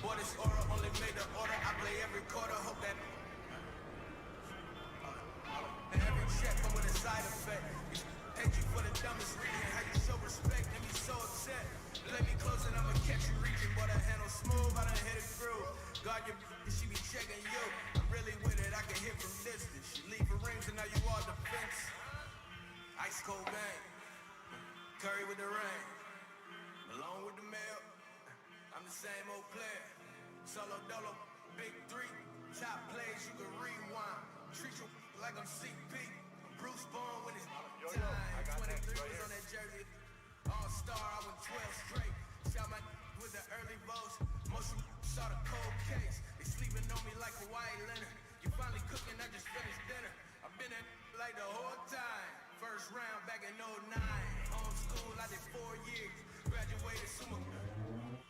Boy, this order only made the order. I play every quarter, hope that. And every check come with a side effect. Hate you for the dumbest reason. How you show respect and be so upset. Let me close and I'ma catch you reaching. But I handle smooth, I done hit it through. God, your she be checking you. I'm really with it, I can hit from distance. She leave her rings and now you all defense. Ice cold bang. Curry with the rain. Along with the mail. I'm the same old player. Solo dolo, big three. Top plays, you can rewind. Treat you like I'm CP. Bruce Bowen when it's time. 23 was on that jersey. All-star, I went 12 straight. Shout my with the early votes. Most you saw the cold case. They sleeping on me like Hawaii Leonard. You finally cooking, I just finished dinner. I've been in like the whole time. First round back in '09. Home school, I did 4 years. Graduated summa.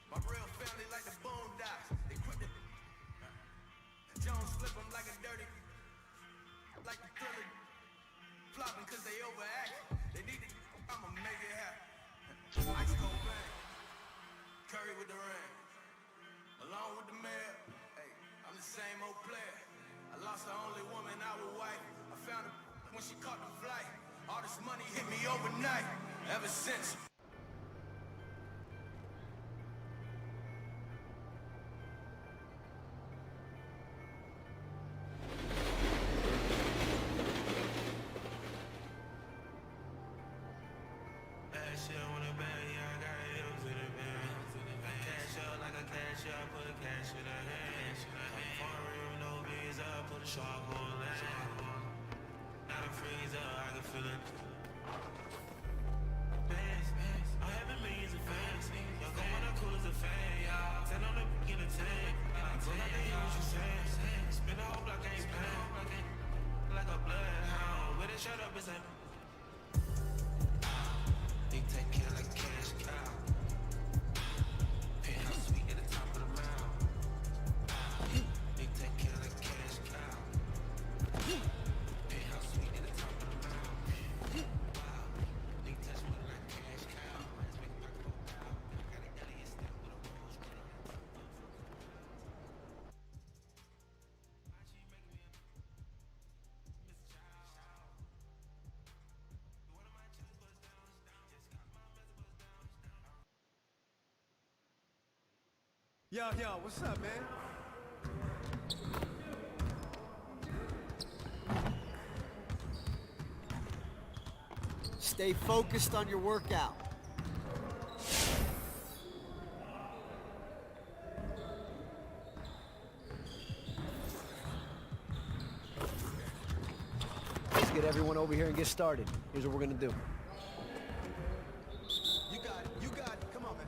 My real family like the Boondocks. They quit the Jones flip them like a dirty. Like the Thriller. Flopping cause they overact. They need to, I'ma make it happen. Ice cold bang. Curry with the rain. Along with the mayor. Hey, I'm the same old player. I lost the only woman I would wife. I found her when she caught the flight. All this money hit me overnight. Ever since. Yo, what's up, man? Stay focused on your workout. Let's get everyone over here and get started. Here's what we're gonna do. You got it. Come on, man.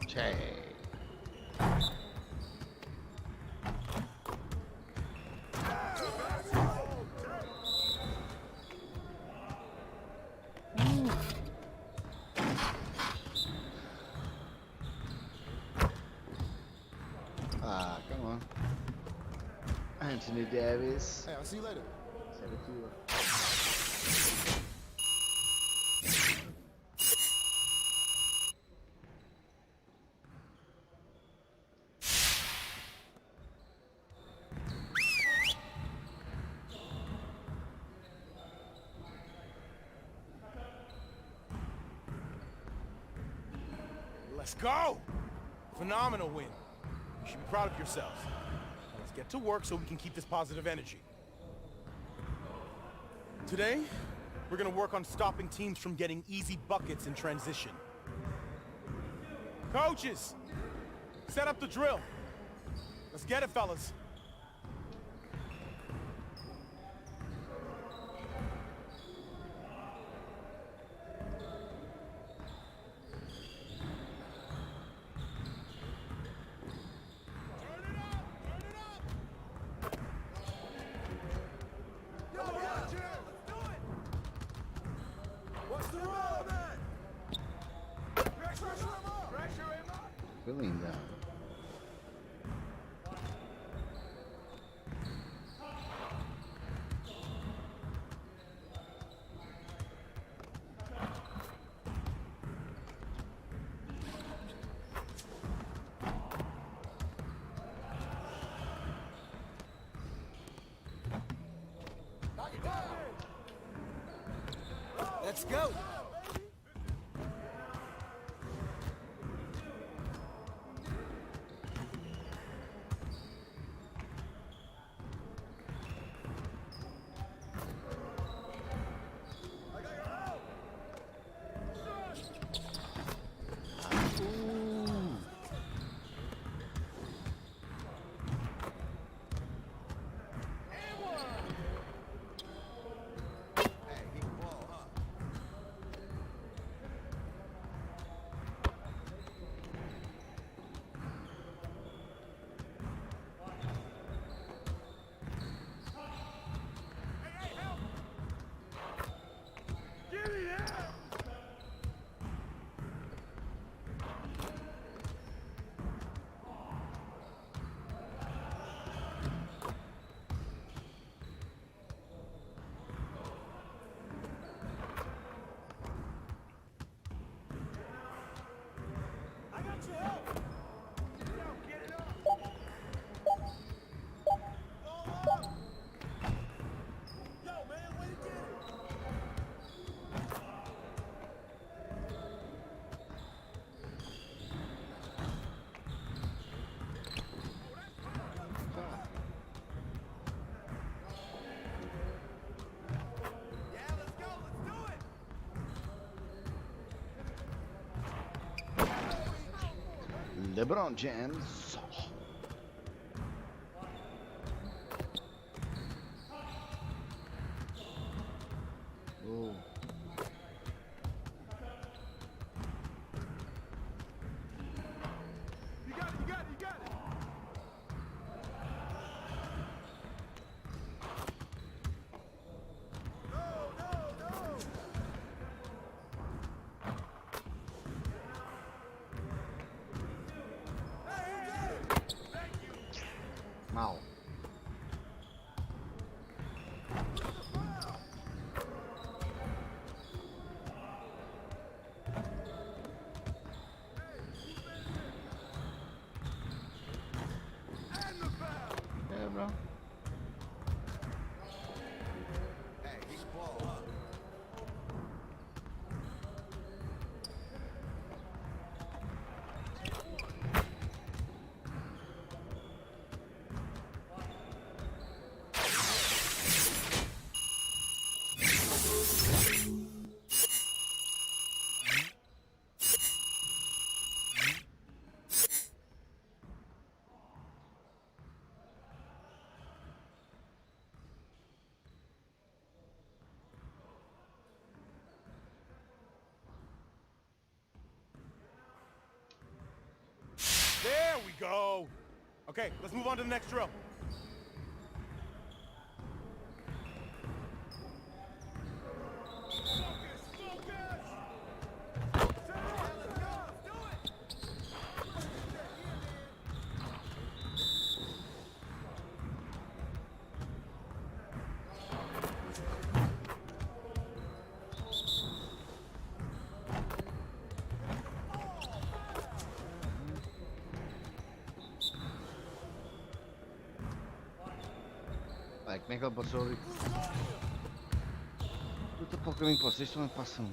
Okay. Come on. Anthony Davis. Hey, I'll see you later. Let's go! Phenomenal win. You should be proud of yourselves. Now let's get to work so we can keep this positive energy. Today, we're gonna work on stopping teams from getting easy buckets in transition. Coaches, set up the drill. Let's get it, fellas. Que linda. Let's go. LeBron James. Oh. You got it, you got it, you got it. Mal. É, bro. Hey, he's ball, huh? There we go. Okay, let's move on to the next drill. Ai, como é que ele passou ali? Eu estou para o caminho que vocês estão a passar.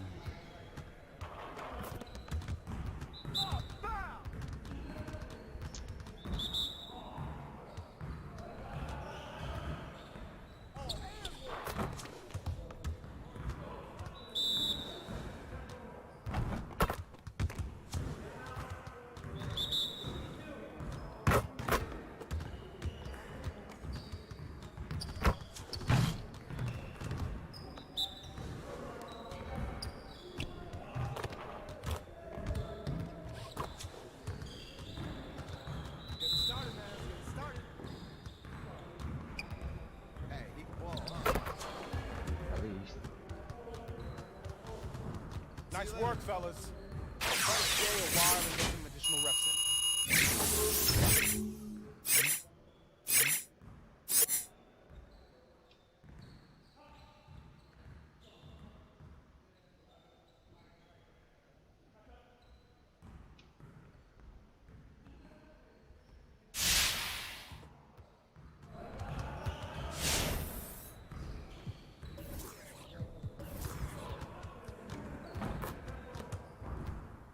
Nice work, fellas. Try to stay a while and get some additional reps in.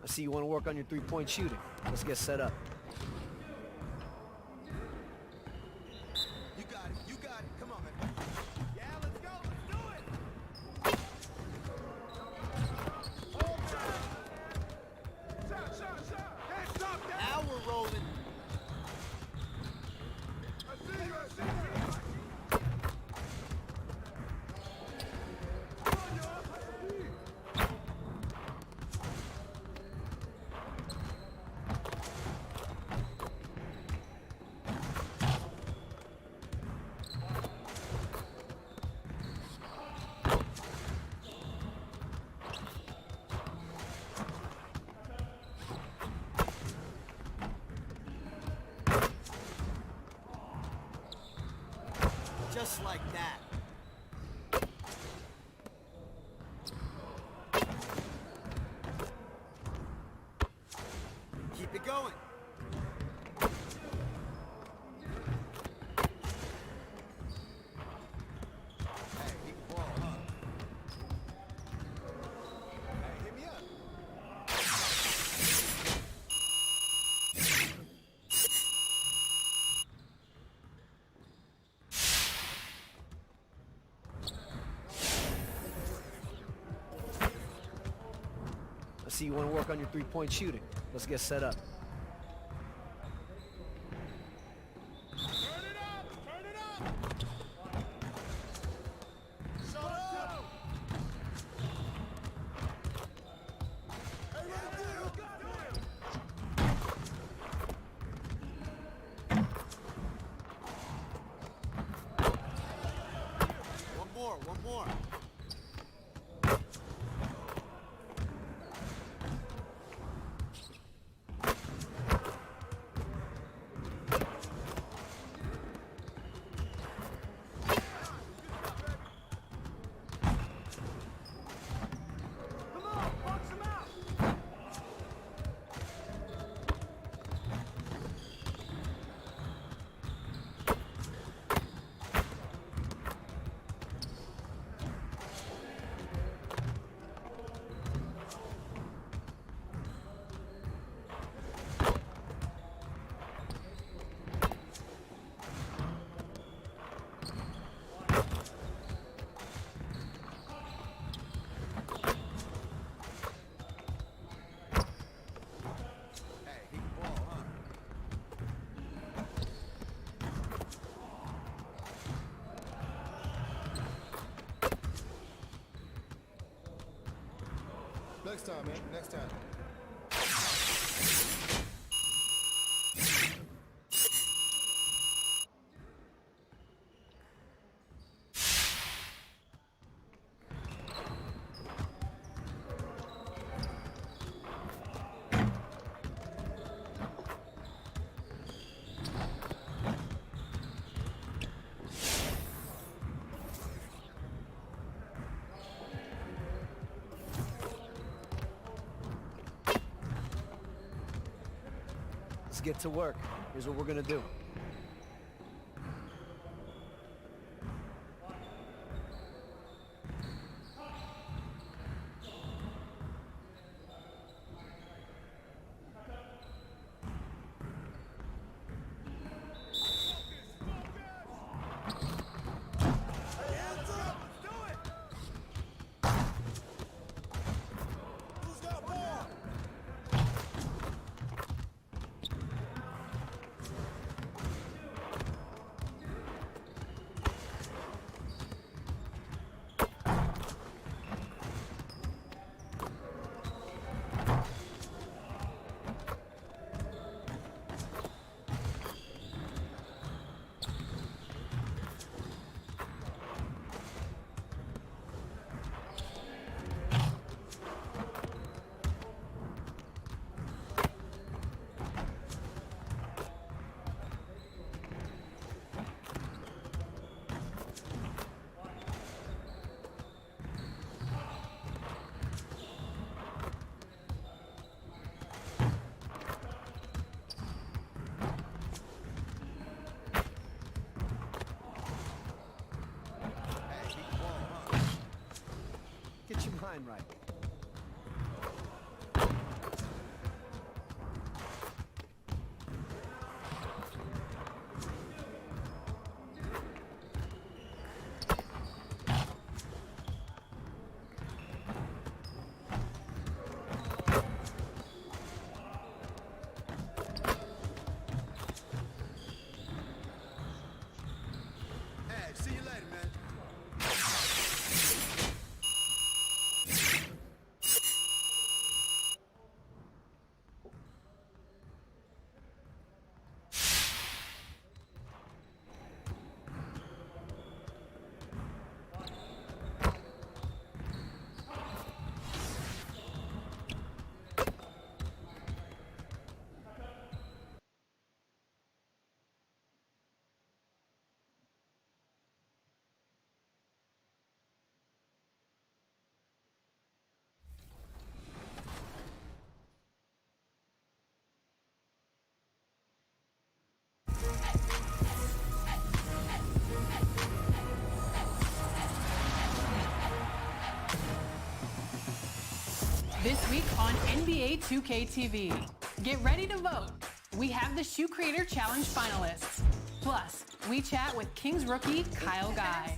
I see you want to work on your three-point shooting. Let's get set up. You got it. You got it. Come on, man. Yeah, let's go. Let's do it. Shot. Can't stop that. Now we're rolling. I see you. Come on, y'all. Just like that. Keep it going. Hey, he can ball, huh? Hey, hit me up. I see you want to work on your three-point shooting. Let's get set up. Turn it up! Turn it up! Shut up! Hey, right there! One more. Come on, box him out! Hey, he can ball, huh? Next time, man. Next time. Let's get to work. Here's what we're gonna do. line right. Hey, see you later, man. This week on NBA 2K TV. Get ready to vote. We have the Shoe Creator Challenge finalists. Plus, we chat with Kings rookie Kyle Guy.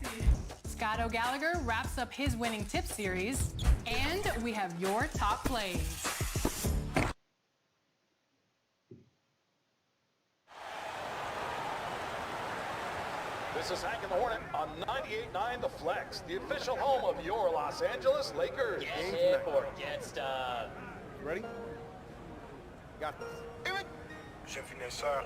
Scott O'Gallagher wraps up his winning tip series. And we have your top plays. This is Hank and the Hornet on 98.9 The Flex, the official home of your Los Angeles Lakers. Get hip or get stuck. Ready? Got this. Je finis, sir.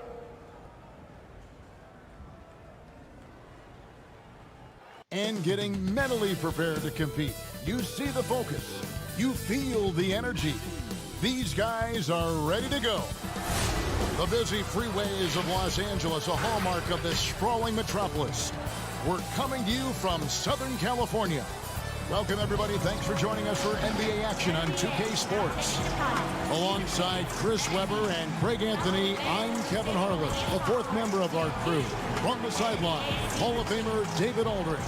And getting mentally prepared to compete. You see the focus. You feel the energy. These guys are ready to go. The busy freeways of Los Angeles, a hallmark of this sprawling metropolis. We're coming to you from Southern California. Welcome, everybody. Thanks for joining us for NBA action on 2K Sports. Alongside Chris Webber and Craig Anthony, I'm Kevin Harlan, the fourth member of our crew. From the sideline, Hall of Famer David Aldridge.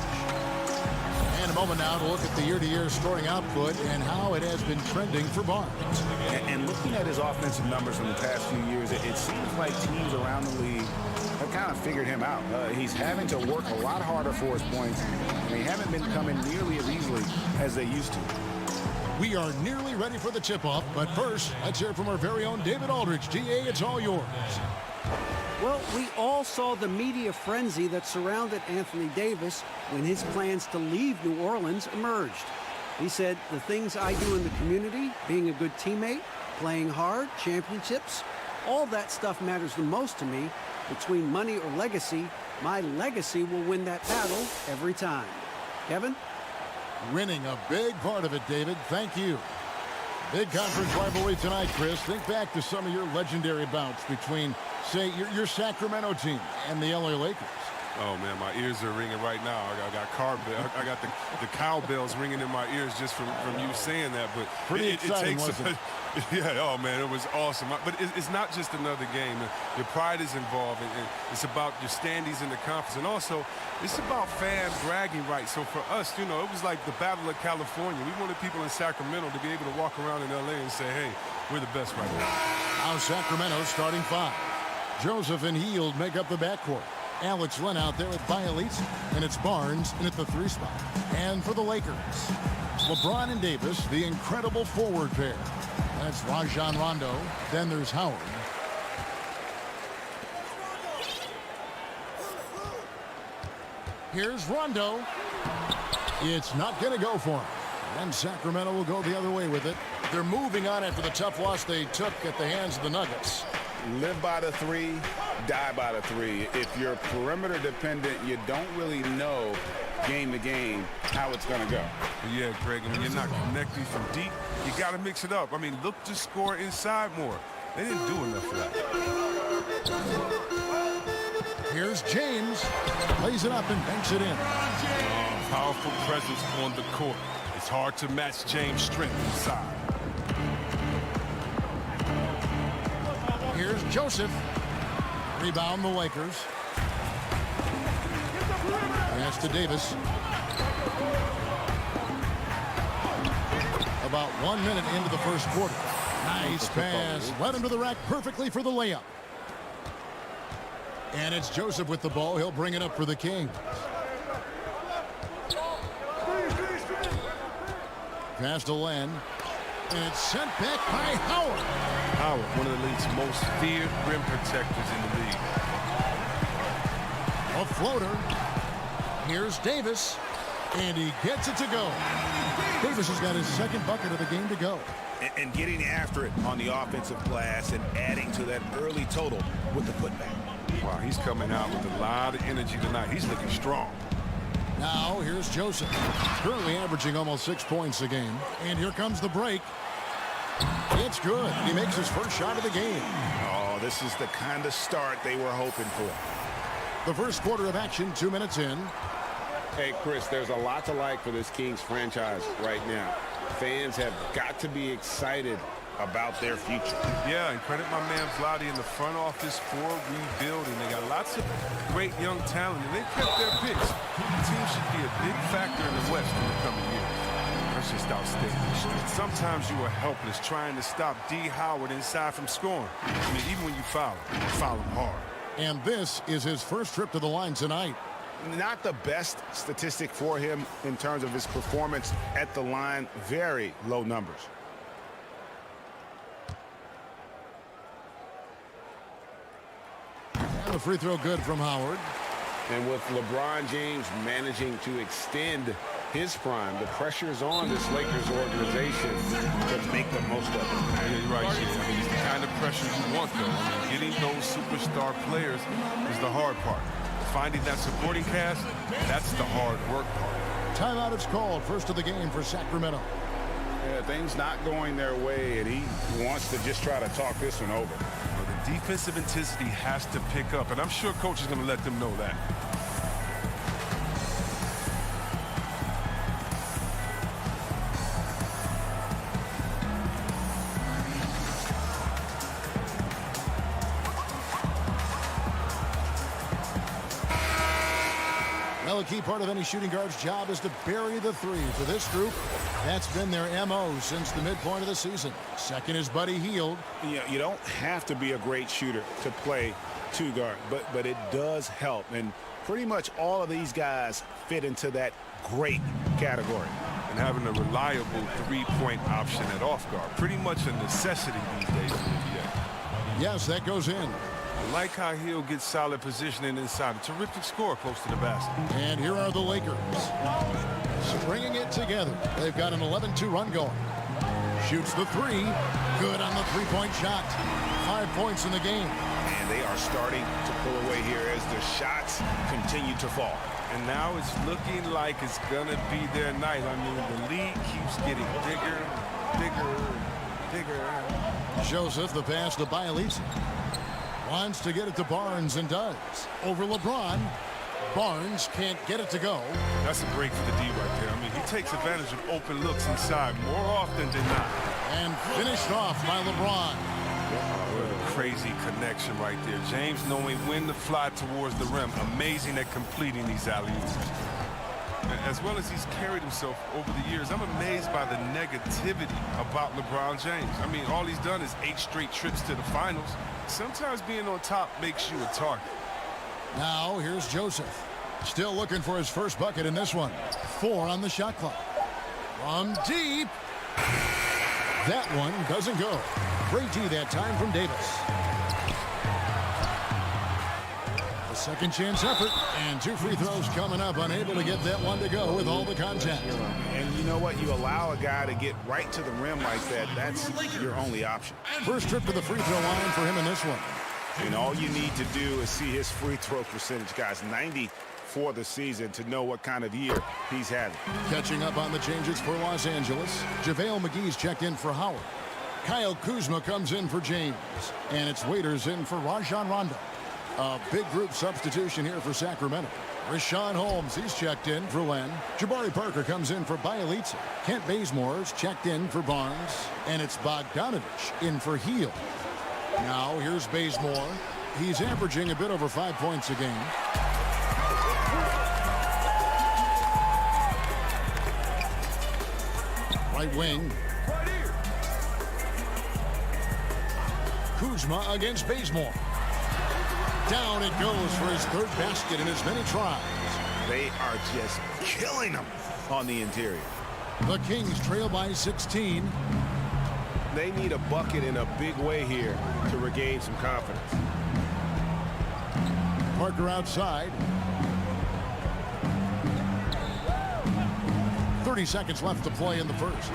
And a moment now to look at the year-to-year scoring output and how it has been trending for Barnes. And looking at his offensive numbers from the past few years, it seems like teams around the league have kind of figured him out. He's having to work a lot harder for his points, and they haven't been coming nearly as easily as they used to. We are nearly ready for the tip-off, but first, let's hear from our very own David Aldridge. DA, it's all yours. Well, we all saw the media frenzy that surrounded Anthony Davis when his plans to leave New Orleans emerged. He said, the things I do in the community, being a good teammate, playing hard, championships, all that stuff matters the most to me. Between money or legacy, my legacy will win that battle every time. Kevin? Winning a big part of it, David. Thank you. Big conference rivalry tonight, Chris. Think back to some of your legendary bouts between, say, your Sacramento team and the LA Lakers. Oh man, my ears are ringing right now. I got the cowbells ringing in my ears just from you saying that. But pretty exciting, wasn't it? Yeah, oh man, it was awesome. But it's not just another game. Your pride is involved, and it's about your standings in the conference, and also it's about fan bragging rights. So for us, you know, it was like the Battle of California. We wanted people in Sacramento to be able to walk around in LA and say, hey, we're the best right now. Now Sacramento starting five. Joseph and Hield make up the backcourt. Alex Len out there with Bialitz, and it's Barnes in at the 3 spot. And for the Lakers, LeBron and Davis, the incredible forward pair. That's Rajon Rondo. Then there's Howard. Here's Rondo. It's not going to go for him. And Sacramento will go the other way with it. They're moving on after the tough loss they took at the hands of the Nuggets. Live by the 3, die by the 3. If you're perimeter dependent, you don't really know game to game how it's going to go. Yeah, Greg, and when you're not connecting from deep, you got to mix it up. I mean, look to score inside more. They didn't do enough for that. Here's James. Lays it up and banks it in. Powerful presence on the court. It's hard to match James' strength inside. Here's Joseph. Rebound the Lakers. Pass to Davis. About 1 minute into the first quarter. Nice pass. Led him to the rack perfectly for the layup. And it's Joseph with the ball. He'll bring it up for the Kings. Pass to Len. And it's sent back by Howard. Howard, one of the league's most feared rim protectors in the league. A floater. Here's Davis. And he gets it to go. Davis has got his second bucket of the game to go. And getting after it on the offensive glass and adding to that early total with the putback. Wow, he's coming out with a lot of energy tonight. He's looking strong. Now here's Joseph. Currently averaging almost 6 points a game. And here comes the break. It's good. He makes his first shot of the game. Oh, this is the kind of start they were hoping for. The first quarter of action, 2 minutes in. Hey, Chris, there's a lot to like for this Kings franchise right now. Fans have got to be excited about their future. Yeah, and credit my man Vlade in the front office for rebuilding. They got lots of great young talent, and they kept their picks. The team should be a big factor in the West in the coming years. That's just outstanding. Sometimes you are helpless trying to stop D. Howard inside from scoring. I mean, even when you foul him hard. And this is his first trip to the line tonight. Not the best statistic for him in terms of his performance at the line. Very low numbers. And the free throw good from Howard. And with LeBron James managing to extend his prime, the pressure is on this Lakers organization to make the most of it. Yeah, you're right, yeah. I mean, it's the kind of pressure you want, though. I mean, getting those superstar players is the hard part. Finding that supporting cast, that's the hard work part. Timeout is called. First of the game for Sacramento. Yeah, things not going their way, and he wants to just try to talk this one over. Well, the defensive intensity has to pick up, and I'm sure coach is going to let them know that. Well, a key part of any shooting guard's job is to bury the three. For this group, that's been their MO since the midpoint of the season. Second is Buddy Hield. You don't have to be a great shooter to play two guard, but it does help. And pretty much all of these guys fit into that great category. And having a reliable three-point option at off guard, pretty much a necessity these days in the NBA. Yes, that goes in. I like how Hill gets solid positioning inside. A terrific score close to the basket. And here are the Lakers. Stringing it together. They've got an 11-2 run going. Shoots the three. Good on the three-point shot. 5 points in the game. And they are starting to pull away here as the shots continue to fall. And now it's looking like it's going to be their night. I mean, the lead keeps getting bigger. Joseph, the pass to Bialisi. Wants to get it to Barnes and does. Over LeBron. Barnes can't get it to go. That's a break for the D right there. I mean, he takes advantage of open looks inside more often than not. And finished off by LeBron. What a crazy connection right there. James knowing when to fly towards the rim. Amazing at completing these alley-oops. As well as he's carried himself over the years, I'm amazed by the negativity about LeBron James. I mean, all he's done is 8 straight trips to the finals. Sometimes being on top makes you a target. Now here's Joseph. Still looking for his first bucket in this one. 4 on the shot clock. From deep. That one doesn't go. Great D that time from Davis. A second chance effort, and 2 free throws coming up. Unable to get that one to go with all the contact. And you know what? You allow a guy to get right to the rim like that. That's your only option. First trip to the free throw line for him in this one. And all you need to do is see his free throw percentage, guys. 90 for the season to know what kind of year he's having. Catching up on the changes for Los Angeles. JaVale McGee's checked in for Howard. Kyle Kuzma comes in for James. And it's Waiters in for Rajon Rondo. A big group substitution here for Sacramento. Rashawn Holmes, he's checked in for Len. Jabari Parker comes in for Bialisi. Kent Bazemore's checked in for Barnes. And it's Bogdanovich in for Hield. Now here's Bazemore. He's averaging a bit over 5 points a game. Right wing. Kuzma against Bazemore. Down it goes for his third basket in as many tries. They are just killing them on the interior. The Kings trail by 16. They need a bucket in a big way here to regain some confidence. Parker outside. 30 seconds left to play in the first.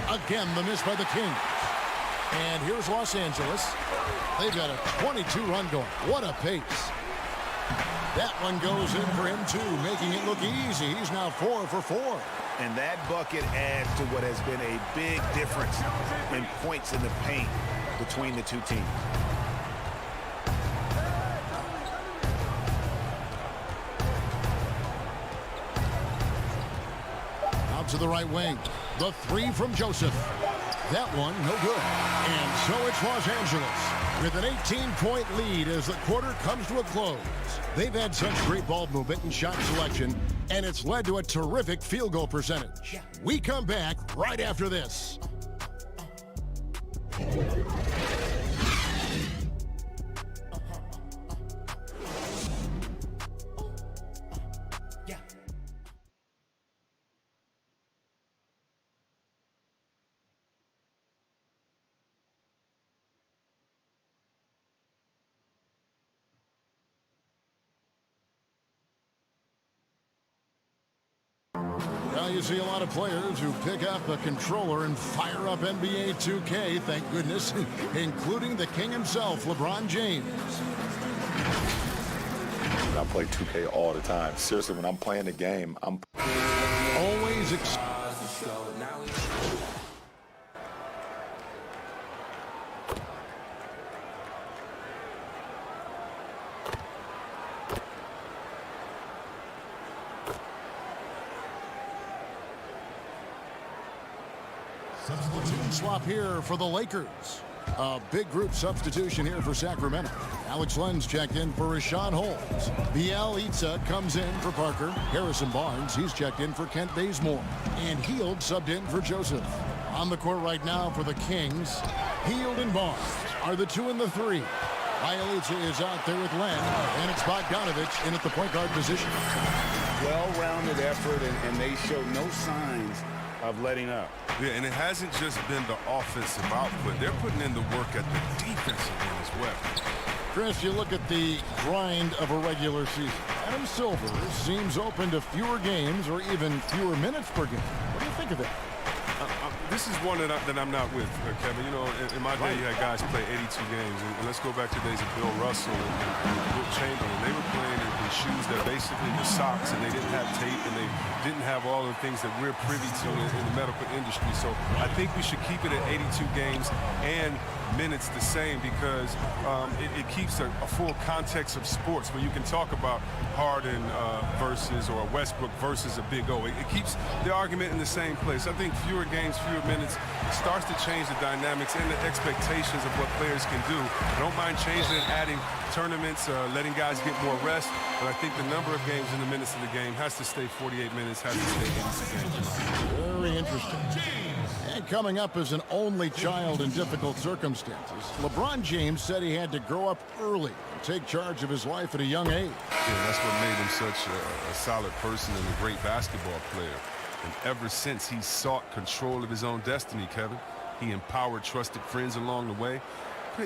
Again, the miss by the Kings. And here's Los Angeles. They've got a 22-run going. What a pace. That one goes in for him, too, making it look easy. He's now 4 for 4. And that bucket adds to what has been a big difference in points in the paint between the two teams. Out to the right wing. The three from Joseph. That one, no good. And so it's Los Angeles with an 18-point lead as the quarter comes to a close. They've had such great ball movement and shot selection, and it's led to a terrific field goal percentage. We come back right after this. Well, you see a lot of players who pick up a controller and fire up NBA 2K, thank goodness, including the king himself, LeBron James. I play 2K all the time. Seriously, when I'm playing the game, I'm always substitution swap here for the Lakers. A big group substitution here for Sacramento. Alex Lenz checked in for Rashawn Holmes. Bielitsa comes in for Parker. Harrison Barnes, he's checked in for Kent Bazemore. And Hield subbed in for Joseph. On the court right now for the Kings, Hield and Barnes are the 2 and the 3. Bielitsa is out there with Len, and it's Bogdanovich in at the point guard position. Well-rounded effort, and they show no signs of letting up. Yeah, and it hasn't just been the offensive output. They're putting in the work at the defensive end as well. Chris, you look at the grind of a regular season. Adam Silver seems open to fewer games or even fewer minutes per game. What do you think of that? This is one that I'm not with, Kevin. You know, in my day, you had guys play 82 games. And let's go back to the days of Bill Russell and Wilt Chamberlain. They were playing in shoes that basically were socks, and they didn't have tape, and they didn't have all the things that we're privy to in the medical industry. So I think we should keep it at 82 games and minutes the same, because it keeps a full context of sports where you can talk about Harden versus or Westbrook versus a Big O. It keeps the argument in the same place. I think fewer games, fewer minutes starts to change the dynamics and the expectations of what players can do. I don't mind changing and adding tournaments, letting guys get more rest, but I think the number of games and the minutes of the game has to stay 48 minutes, has to stay 82 games. Very interesting. And coming up as an only child in difficult circumstances, LeBron James said he had to grow up early and take charge of his life at a young age. Yeah, that's what made him such a solid person and a great basketball player. And ever since, he sought control of his own destiny, Kevin. He empowered trusted friends along the way.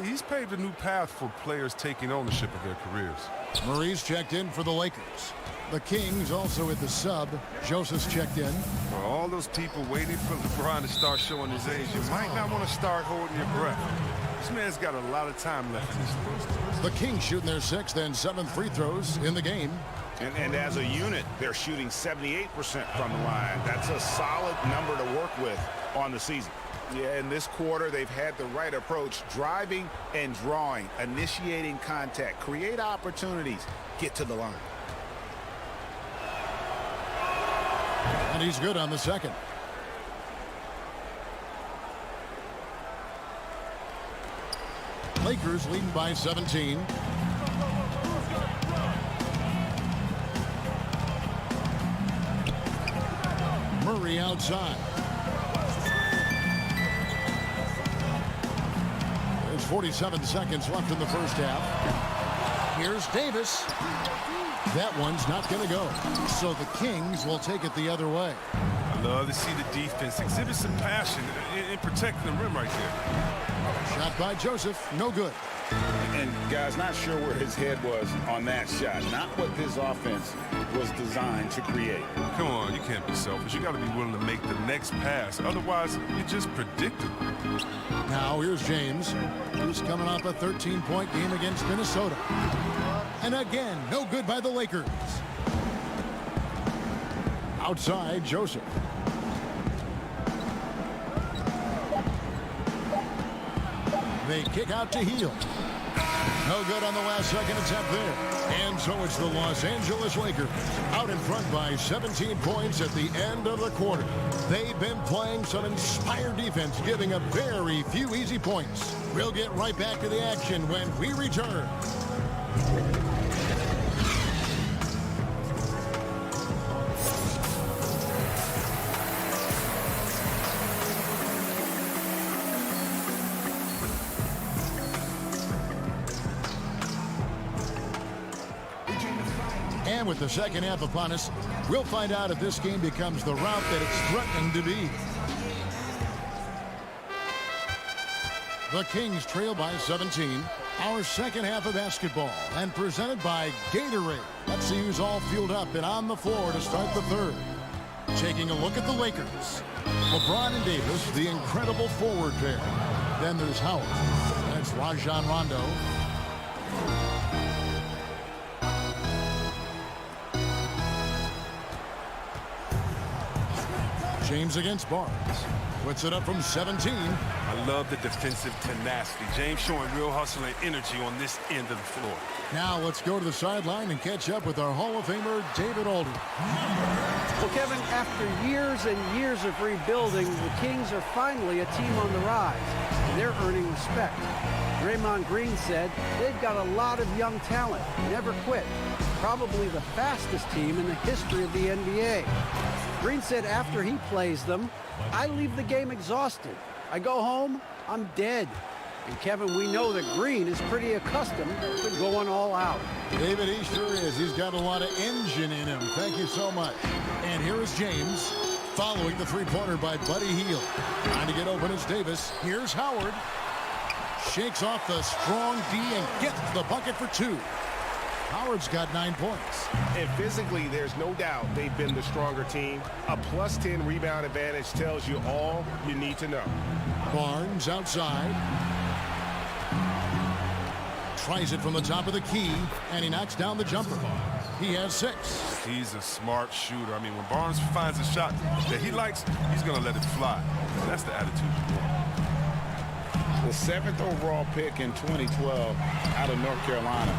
He's paved a new path for players taking ownership of their careers. Murray's checked in for the Lakers. The Kings also at the sub. Joseph's checked in. For all those people waiting for LeBron to start showing his age, you might not want to start holding your breath. This man's got a lot of time left in this league. The Kings shooting their 6th and 7th free throws in the game. And as a unit, they're shooting 78% from the line. That's a solid number to work with on the season. Yeah, in this quarter, they've had the right approach, driving and drawing, initiating contact, create opportunities, get to the line. And he's good on the second. Lakers leading by 17. Murray outside. There's 47 seconds left in the first half. Here's Davis. That one's not going to go. So the Kings will take it the other way. I love to see the defense exhibit some passion in protecting the rim right there. Shot by Joseph, no good. And guys, not sure where his head was on that shot. Not what this offense was designed to create. Come on, you can't be selfish. You got to be willing to make the next pass. Otherwise, you're just predictable. Now here's James. He's coming off a 13-point game against Minnesota. And again, no good by the Lakers. Outside, Joseph. They kick out to Hield. No good on the last second attempt there. And so it's the Los Angeles Lakers out in front by 17 points at the end of the quarter. They've been playing some inspired defense, giving up very few easy points. We'll get right back to the action when we return. And with the second half upon us, we'll find out if this game becomes the route that it's threatening to be. The Kings trail by 17. Our second half of basketball, and presented by Gatorade. Let's see who's all fueled up and on the floor to start the third. Taking a look at the Lakers. LeBron and Davis, the incredible forward pair. Then there's Howard. And it's Rajon Rondo. James against Barnes. Puts it up from 17. I love the defensive tenacity. James showing real hustle and energy on this end of the floor. Now let's go to the sideline and catch up with our Hall of Famer, David Aldridge. Well, Kevin, after years and years of rebuilding, the Kings are finally a team on the rise, and they're earning respect. Draymond Green said they've got a lot of young talent, never quit. Probably the fastest team in the history of the NBA. Green said after he plays them, I leave the game exhausted. I go home, I'm dead. And Kevin, we know that Green is pretty accustomed to going all out. David, he sure is. He's got a lot of engine in him. Thank you so much. And here is James, following the three-pointer by Buddy Hield. Trying to get open is Davis. Here's Howard. Shakes off the strong D and gets the bucket for two. Howard's got 9 points. And physically, there's no doubt they've been the stronger team. A plus 10 rebound advantage tells you all you need to know. Barnes outside. Tries it from the top of the key, and he knocks down the jumper. He has 6. He's a smart shooter. I mean, when Barnes finds a shot that he likes, he's going to let it fly. That's the attitude you want. The 7th overall pick in 2012 out of North Carolina.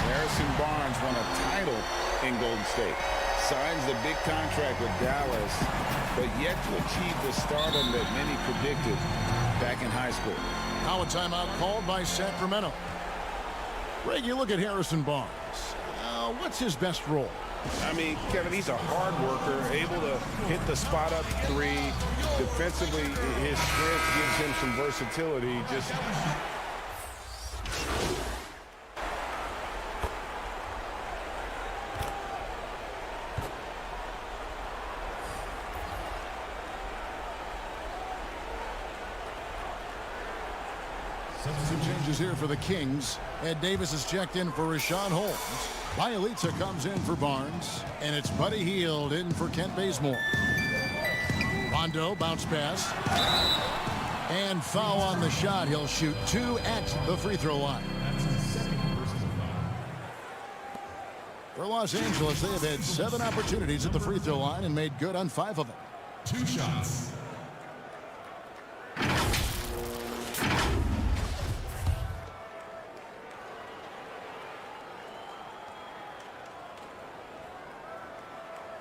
Harrison Barnes won a title in Golden State. Signs the big contract with Dallas, but yet to achieve the stardom that many predicted back in high school. Now a timeout called by Sacramento. Greg, you look at Harrison Barnes. What's his best role? I mean, Kevin, he's a hard worker, able to hit the spot up three. Defensively, his strength gives him some versatility. Just Some changes here for the Kings. Ed Davis is checked in for Rashawn Holmes. Bielitsa comes in for Barnes. And it's Buddy Hield in for Kent Bazemore. Rondo, bounce pass. And foul on the shot. He'll shoot 2 at the free throw line. For Los Angeles, they have had 7 opportunities at the free throw line and made good on 5 of them. 2 shots.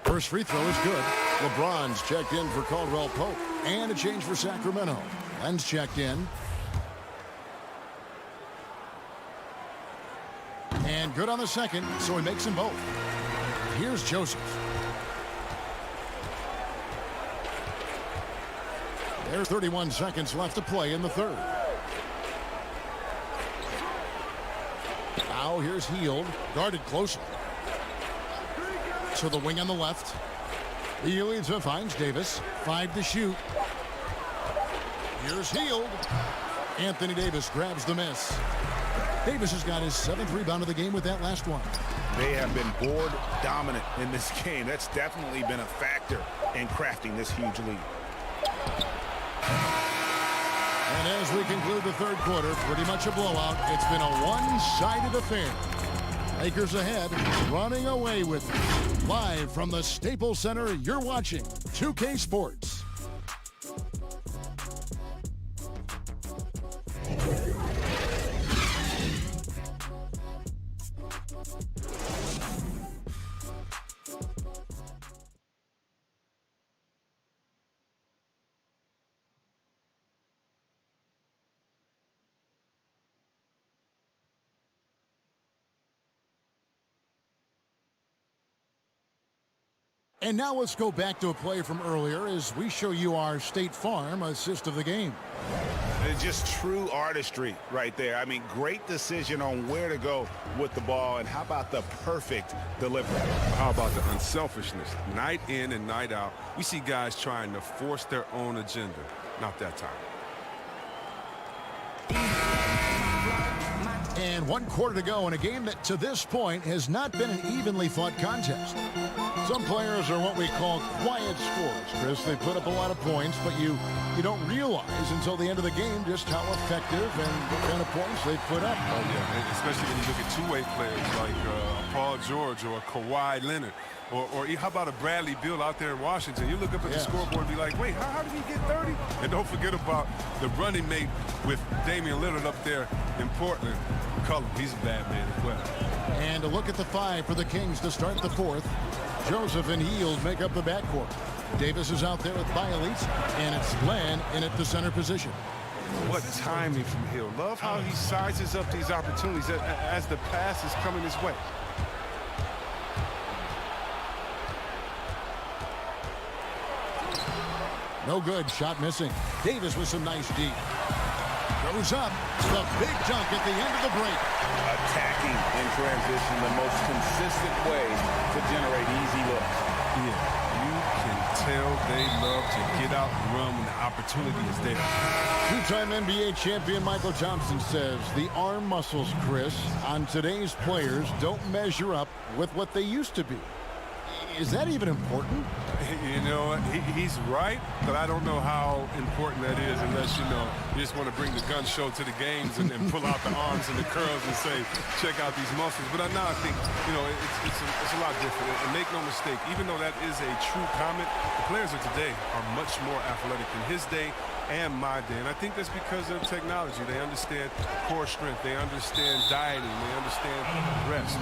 First free throw is good. LeBron's checked in for Caldwell Pope. And a change for Sacramento. Len's checked in. And good on the second, so he makes them both. Here's Joseph. There's 31 seconds left to play in the third. Now here's Heald, guarded closely. To the wing on the left. Bielitsa finds Davis. 5 to shoot. Here's Heald. Anthony Davis grabs the miss. Davis has got his 7th rebound of the game with that last one. They have been board dominant in this game. That's definitely been a factor in crafting this huge lead. And as we conclude the third quarter, pretty much a blowout. It's been a one-sided affair. Lakers ahead, running away with it. Live from the Staples Center, you're watching 2K Sports. And now let's go back to a play from earlier as we show you our State Farm assist of the game. It's just true artistry right there. I mean, great decision on where to go with the ball, and how about the perfect delivery? How about the unselfishness? Night in and night out, we see guys trying to force their own agenda. Not that time. And 1 quarter to go in a game that to this point has not been an evenly fought contest. Some players are what we call quiet scorers, Chris. They put up a lot of points, but you don't realize until the end of the game just how effective and what kind of points they put up. Oh, yeah, and especially when you look at two-way players like Paul George or Kawhi Leonard. Or how about a Bradley Beal out there in Washington? You look up at the scoreboard and be like, wait, how did he get 30? And don't forget about the running mate with Damian Lillard up there in Portland. Cullum, he's a bad man as well. And a look at the 5 for the Kings to start the fourth. Joseph and Heald make up the backcourt. Davis is out there with Bielitsa, and it's Len in at the center position. What timing from Hill. Love how he sizes up these opportunities as the pass is coming his way. No good. Shot missing. Davis with some nice deep. Goes up. The big dunk at the end of the break. Attacking in transition, the most consistent way to generate easy looks. Yeah, you can tell they love to get out and run when the opportunity is there. Two-time NBA champion Michael Johnson says the arm muscles, Chris, on today's players don't measure up with what they used to be. Is that even important? You know, he's right, but I don't know how important that is unless, you just want to bring the gun show to the games and pull out the arms and the curls and say, check out these muscles. But now I think, it's a lot different. And make no mistake, even though that is a true comment, the players of today are much more athletic in his day and my day. And I think that's because of technology. They understand core strength. They understand dieting. They understand rest.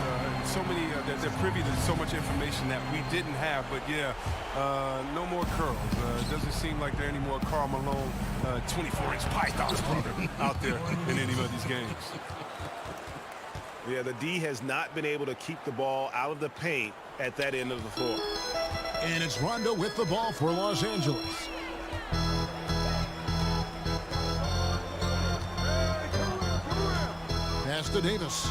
They're privy to so much information that we didn't have. But yeah, no more curls. It doesn't seem like there are any more Karl Malone 24-inch pythons out there in any of these games. Yeah, the D has not been able to keep the ball out of the paint at that end of the floor. And it's Rondo with the ball for Los Angeles. Pass to Davis.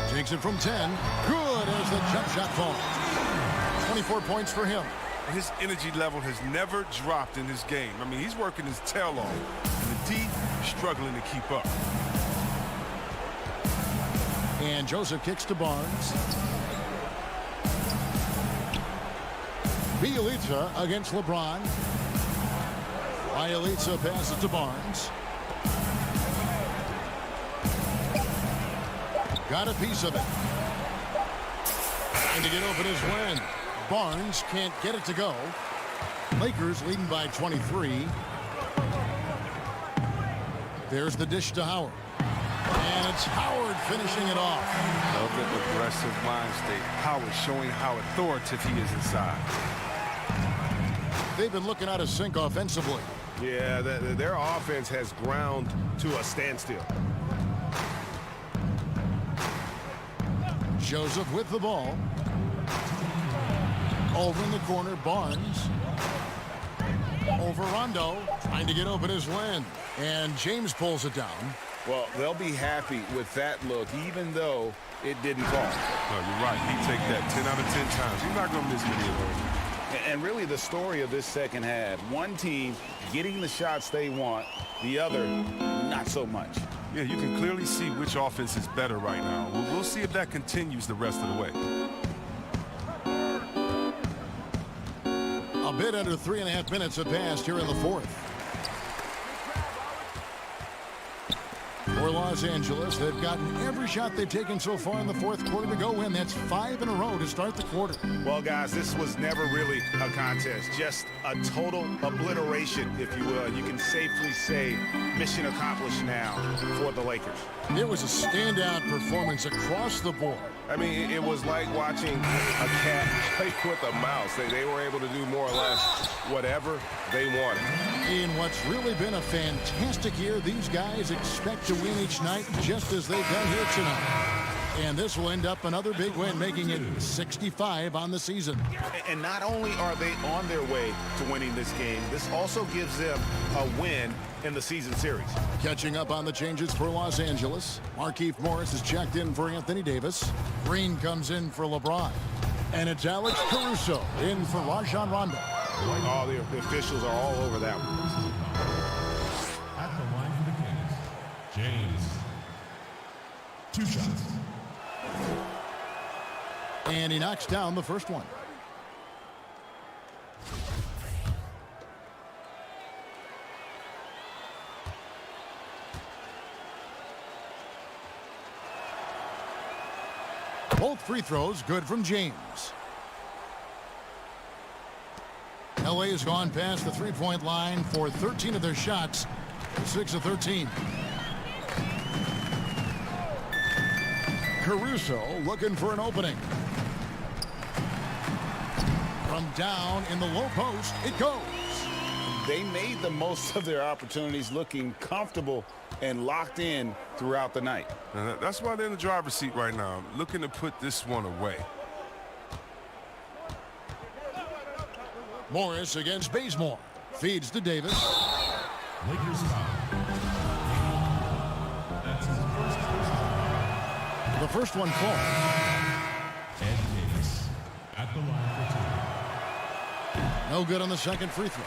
Takes it from 10. Good as the jump shot falls. 24 points for him. His energy level has never dropped in this game. I mean, he's working his tail off. And the D struggling to keep up. And Joseph kicks to Barnes. Bielitsa against LeBron. Bielitsa passes to Barnes. Got a piece of it. And to get open is Len. Barnes can't get it to go. Lakers leading by 23. There's the dish to Howard. And it's Howard finishing it off. Love the aggressive mind state. Howard showing how authoritative he is inside. They've been looking out of sync offensively. Yeah, their offense has ground to a standstill. Joseph with the ball. Over in the corner, Barnes. Over Rondo, trying to get open as Len. And James pulls it down. Well, they'll be happy with that look, even though it didn't fall. No, you're right. He take that 10 out of 10 times. He's not going to miss many of those. And really the story of this second half, one team getting the shots they want, the other not so much. Yeah, you can clearly see which offense is better right now. We'll see if that continues the rest of the way. A bit under 3.5 minutes have passed here in the fourth. For Los Angeles, they've gotten every shot they've taken so far in the fourth quarter to go in. That's 5 in a row to start the quarter. Well, guys, this was never really a contest. Just a total obliteration, if you will. You can safely say mission accomplished now for the Lakers. It was a standout performance across the board. I mean, it was like watching a cat play with a mouse. They were able to do more or less whatever they wanted. In what's really been a fantastic year, these guys expect to win each night just as they've done here tonight. And this will end up another big win, making it 65 on the season. And not only are they on their way to winning this game, this also gives them a win in the season series. Catching up on the changes for Los Angeles, Markieff Morris is checked in for Anthony Davis. Green comes in for LeBron. And it's Alex Caruso in for Rajon Rondo. All the officials are all over that one. At the line for the Kings, James. 2 shots. And he knocks down the first one. Both free throws good from James. LA has gone past the three-point line for 13 of their shots, 6 of 13. Caruso looking for an opening. From down in the low post, it goes. They made the most of their opportunities, looking comfortable and locked in throughout the night. That's why they're in the driver's seat right now, looking to put this one away. Morris against Bazemore. Feeds to Davis. Lakers foul. That's his first personal. The first one falls. Ed Davis at the line for 2. No good on the second free throw.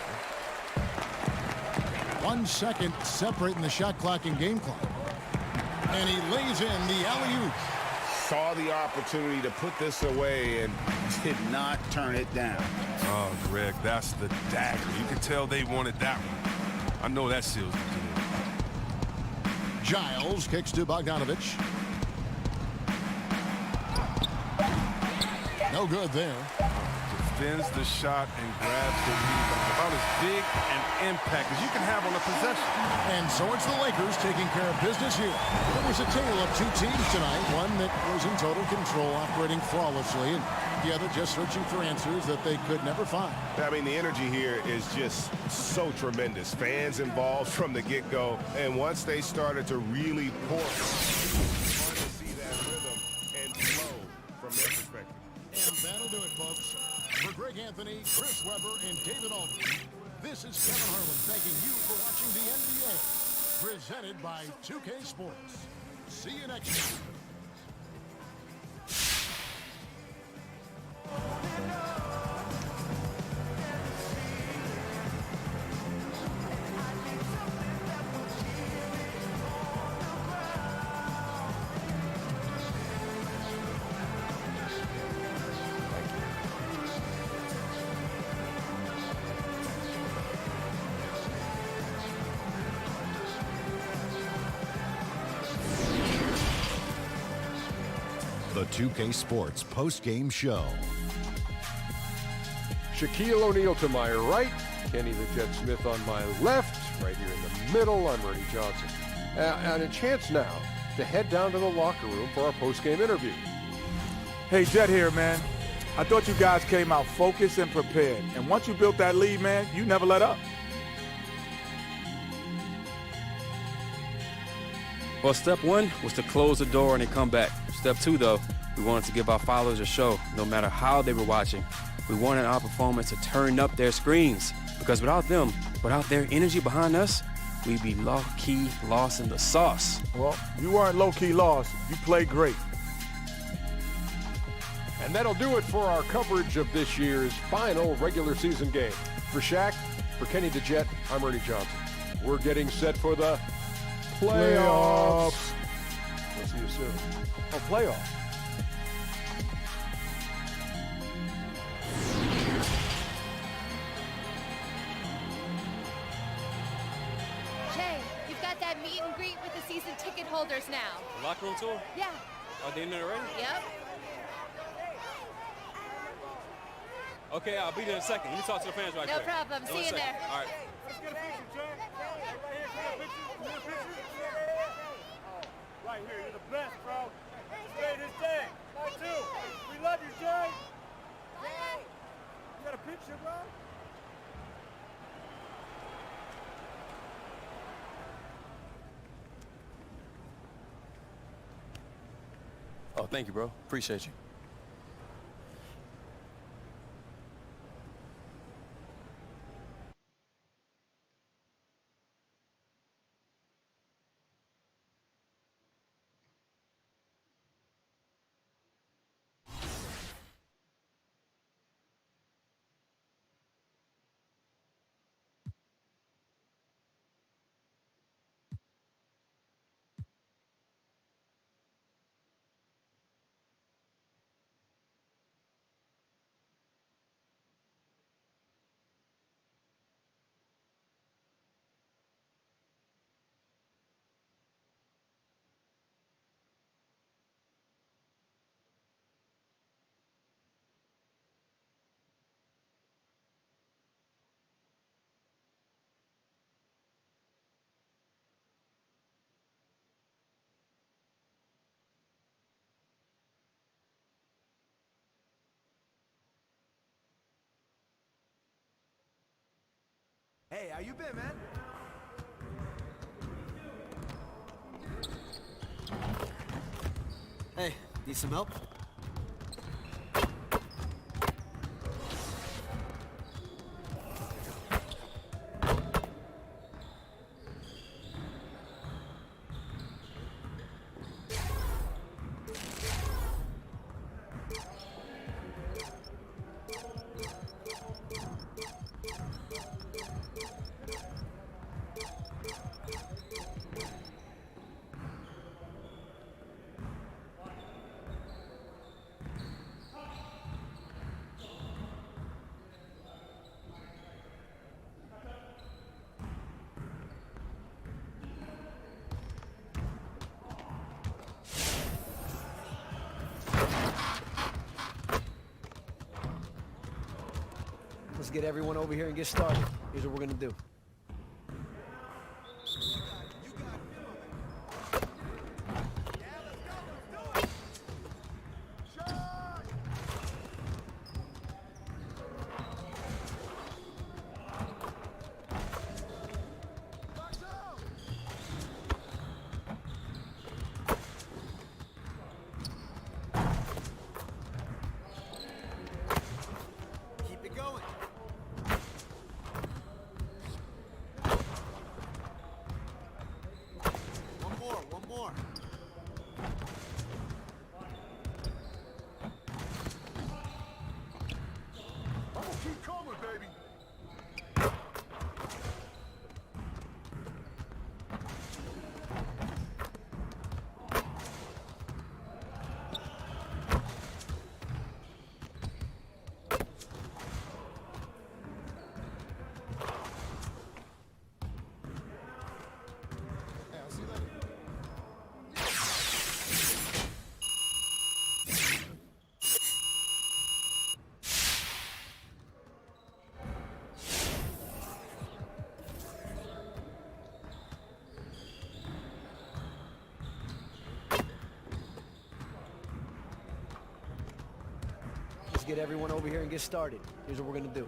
1 second separating the shot clock and game clock. And he lays in the alley-oop. Saw the opportunity to put this away and did not turn it down. Oh, Greg, that's the dagger. You can tell they wanted that one. I know that seals the deal. Giles kicks to Bogdanovich. No good there. Defends the shot and grabs the rebound. About as big an impact as you can have on a possession. And so it's the Lakers taking care of business here. It was a tale of 2 teams tonight. One that was in total control, operating flawlessly, and the other just searching for answers that they could never find. I mean, the energy here is just so tremendous. Fans involved from the get-go, and once they started to really pour, you want to see that rhythm and flow from their perspective. And that'll do it, folks. For Greg Anthony, Chris Webber, and David Aldridge, this is Kevin Harlan thanking you for watching the NBA, presented by 2K Sports. See you next time. The 2K Sports post-game show. Shaquille O'Neal to my right, Kenny the Jet Smith on my left, right here in the middle, I'm Ernie Johnson. And a chance now to head down to the locker room for our post-game interview. Hey, Jet here, man. I thought you guys came out focused and prepared. And once you built that lead, man, you never let up. Well, step 1 was to close the door and then come back. Step 2, though, We wanted to give our followers a show, no matter how they were watching. We wanted our performance to turn up their screens, because without them, without their energy behind us, we'd be low-key lost in the sauce. Well, you weren't low-key lost. You played great. And that'll do it for our coverage of this year's final regular season game. For Shaq, for Kenny the Jet, I'm Ernie Johnson. We're getting set for the playoffs. We'll see you soon. Oh, playoffs. Jay, you've got that meet and greet with the season ticket holders now. The locker room tour? Yeah. Are they in there already? Yep. Okay, I'll be there in a second. Let me talk to the fans right No quick. problem. See you there. All right. Let's get a picture, Jay. Everybody here, get a picture. Get a picture. Right here, you're the best, bro. It's made his day. Mine too. We love you, Jay. You got a picture, bro? Oh, thank you, bro. Appreciate you. Hey, how you been, man? Hey, need some help? Let's get everyone over here and get started. Here's what we're gonna do. Keep it going. One more. I'm gonna keep coming, baby. Hey, I'll see you later. Let's get everyone over here and get started. Here's what we're gonna do.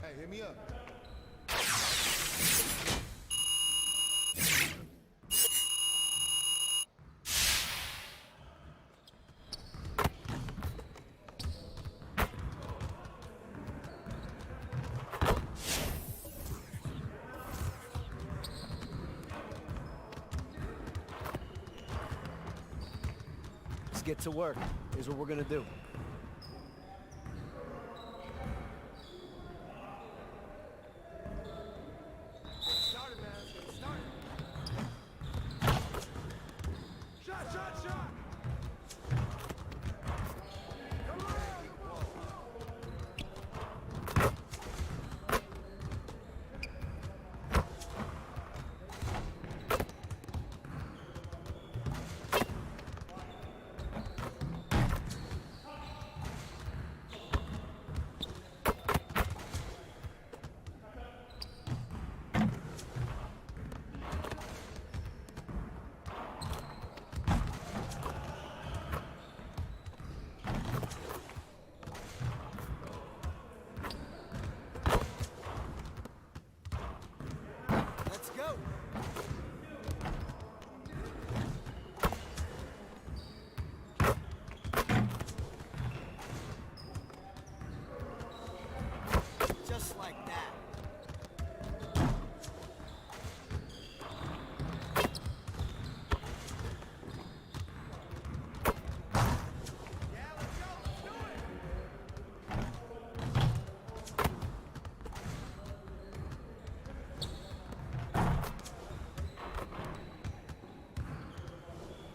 Hey, hit me up. Let's get to work. Here's what we're gonna do. Let's go. Just like that.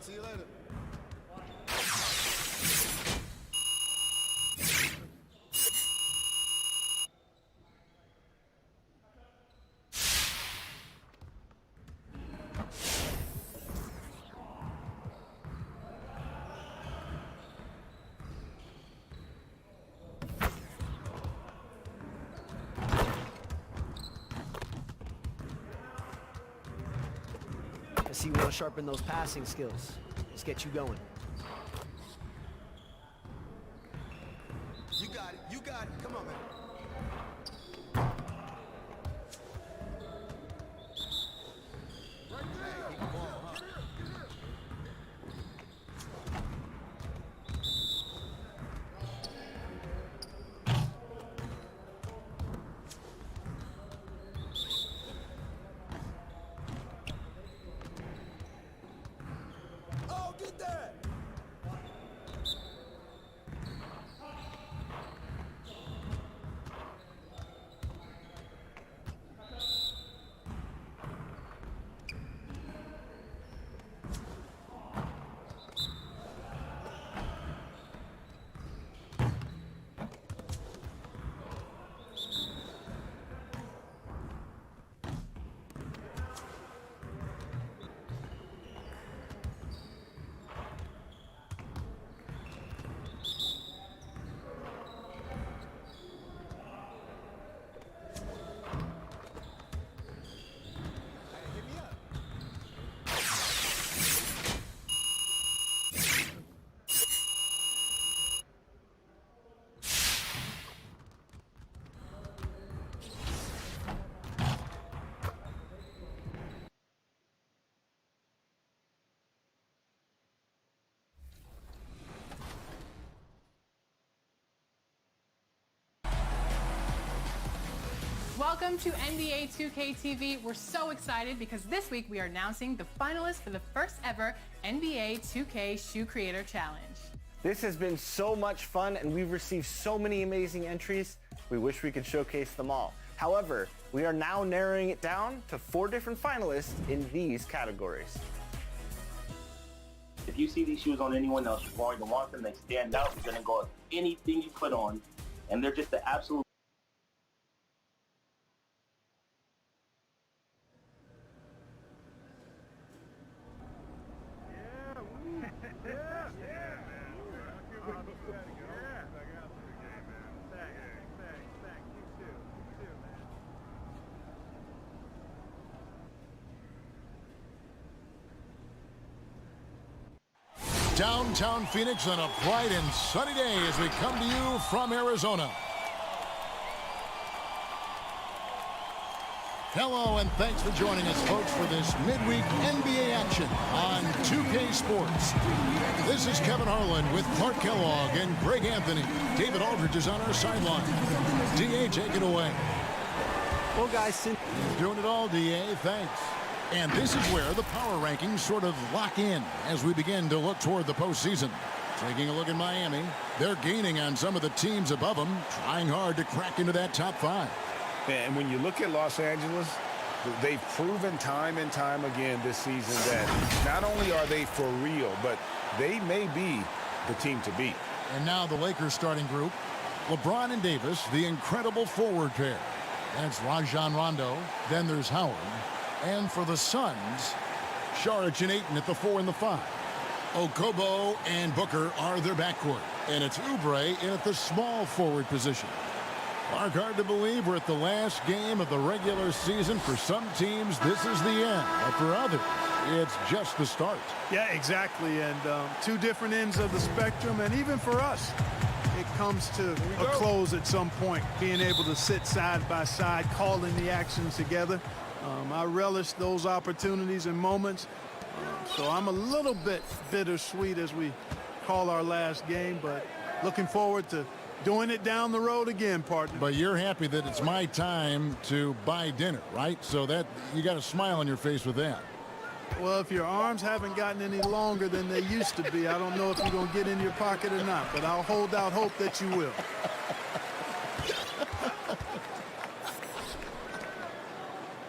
See you later. I see you want to sharpen those passing skills. Let's get you going. You got it. You got it. Come on, man. Oh, get that! Welcome to NBA 2K TV. We're so excited because this week we are announcing the finalists for the first ever NBA 2K Shoe Creator Challenge. This has been so much fun, and we've received so many amazing entries. We wish we could showcase them all. However, we are now narrowing it down to 4 different finalists in these categories. If you see these shoes on anyone else, you're going to want them. They stand out. You're going to go with anything you put on, and they're just the absolute. Downtown Phoenix on a bright and sunny day as we come to you from Arizona. Hello and thanks for joining us, folks, for this midweek NBA action on 2K Sports. This is Kevin Harlan with Clark Kellogg and Greg Anthony. David Aldridge is on our sideline. DA, take it away. Well, guys, since doing it all, DA, thanks. And this is where the power rankings sort of lock in as we begin to look toward the postseason. Taking a look at Miami, they're gaining on some of the teams above them, trying hard to crack into that top 5. And when you look at Los Angeles, they've proven time and time again this season that not only are they for real, but they may be the team to beat. And now the Lakers starting group, LeBron and Davis, the incredible forward pair. That's Rajon Rondo. Then there's Howard. And for the Suns, Saric and Ayton at the 4 and the 5. Okobo and Booker are their backcourt. And it's Oubre in at the small forward position. Mark, hard to believe we're at the last game of the regular season. For some teams, this is the end. But for others, it's just the start. Yeah, exactly. And 2 different ends of the spectrum. And even for us, it comes to a close at some point. Being able to sit side by side, calling the actions together. I relish those opportunities and moments. So I'm a little bit bittersweet as we call our last game, but looking forward to doing it down the road again, partner. But you're happy that it's my time to buy dinner, right? So that you got a smile on your face with that. Well, if your arms haven't gotten any longer than they used to be, I don't know if you're going to get in your pocket or not, but I'll hold out hope that you will.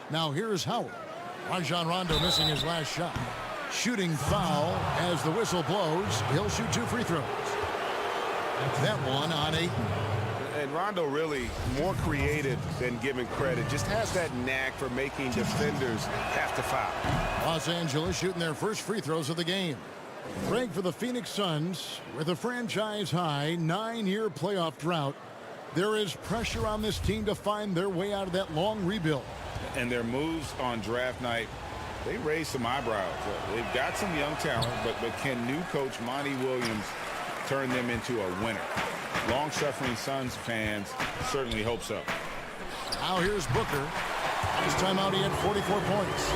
Now here's Howard. Rajon Rondo missing his last shot. Shooting foul as the whistle blows. He'll shoot 2 free throws. That one on Ayton. And Rondo really more creative than given credit. Just has that knack for making defenders have to foul. Los Angeles shooting their first free throws of the game. Greg, for the Phoenix Suns, with a franchise-high 9-year playoff drought, there is pressure on this team to find their way out of that long rebuild. And their moves on draft night, they raised some eyebrows. They've got some young talent, but can new coach Monty Williams turn them into a winner? Long-suffering Suns fans certainly hope so. Now here's Booker. This time out he had 44 points.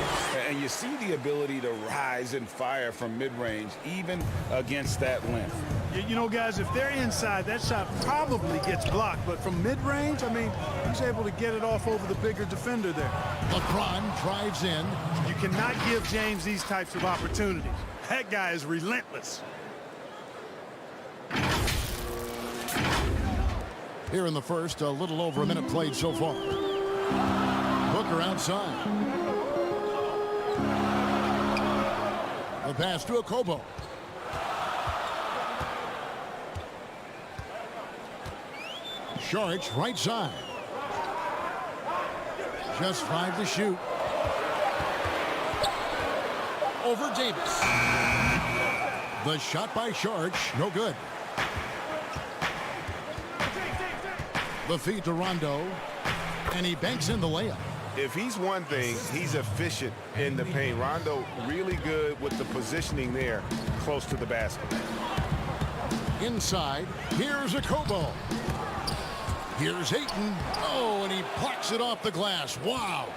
And you see the ability to rise and fire from mid-range, even against that length. You know, guys, if they're inside, that shot probably gets blocked. But from mid-range, I mean, he's able to get it off over the bigger defender there. LeBron drives in. You cannot give James these types of opportunities. That guy is relentless. Here in the first, a little over a minute played so far. Booker outside. The pass to Okobo. Saric right side. Just 5 to shoot. Over Davis. The shot by Saric, no good. The feed to Rondo, and he banks in the layup. If he's one thing, he's efficient in the paint. Rondo really good with the positioning there close to the basket. Inside, here's Okobo. Here's Ayton. Oh, and he plucks it off the glass. Wow.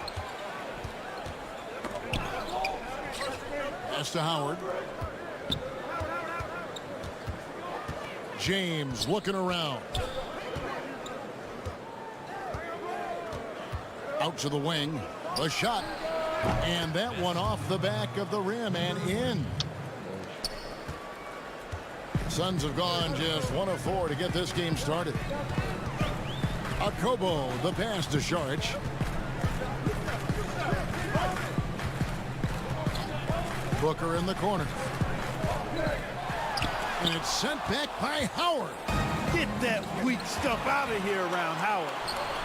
Pass to Howard. James looking around. Out to the wing. The shot. And that one off the back of the rim and in. Suns have gone just 1 of 4 to get this game started. Akobo, the pass to Saric. Booker in the corner. And it's sent back by Howard. Get that weak stuff out of here around Howard.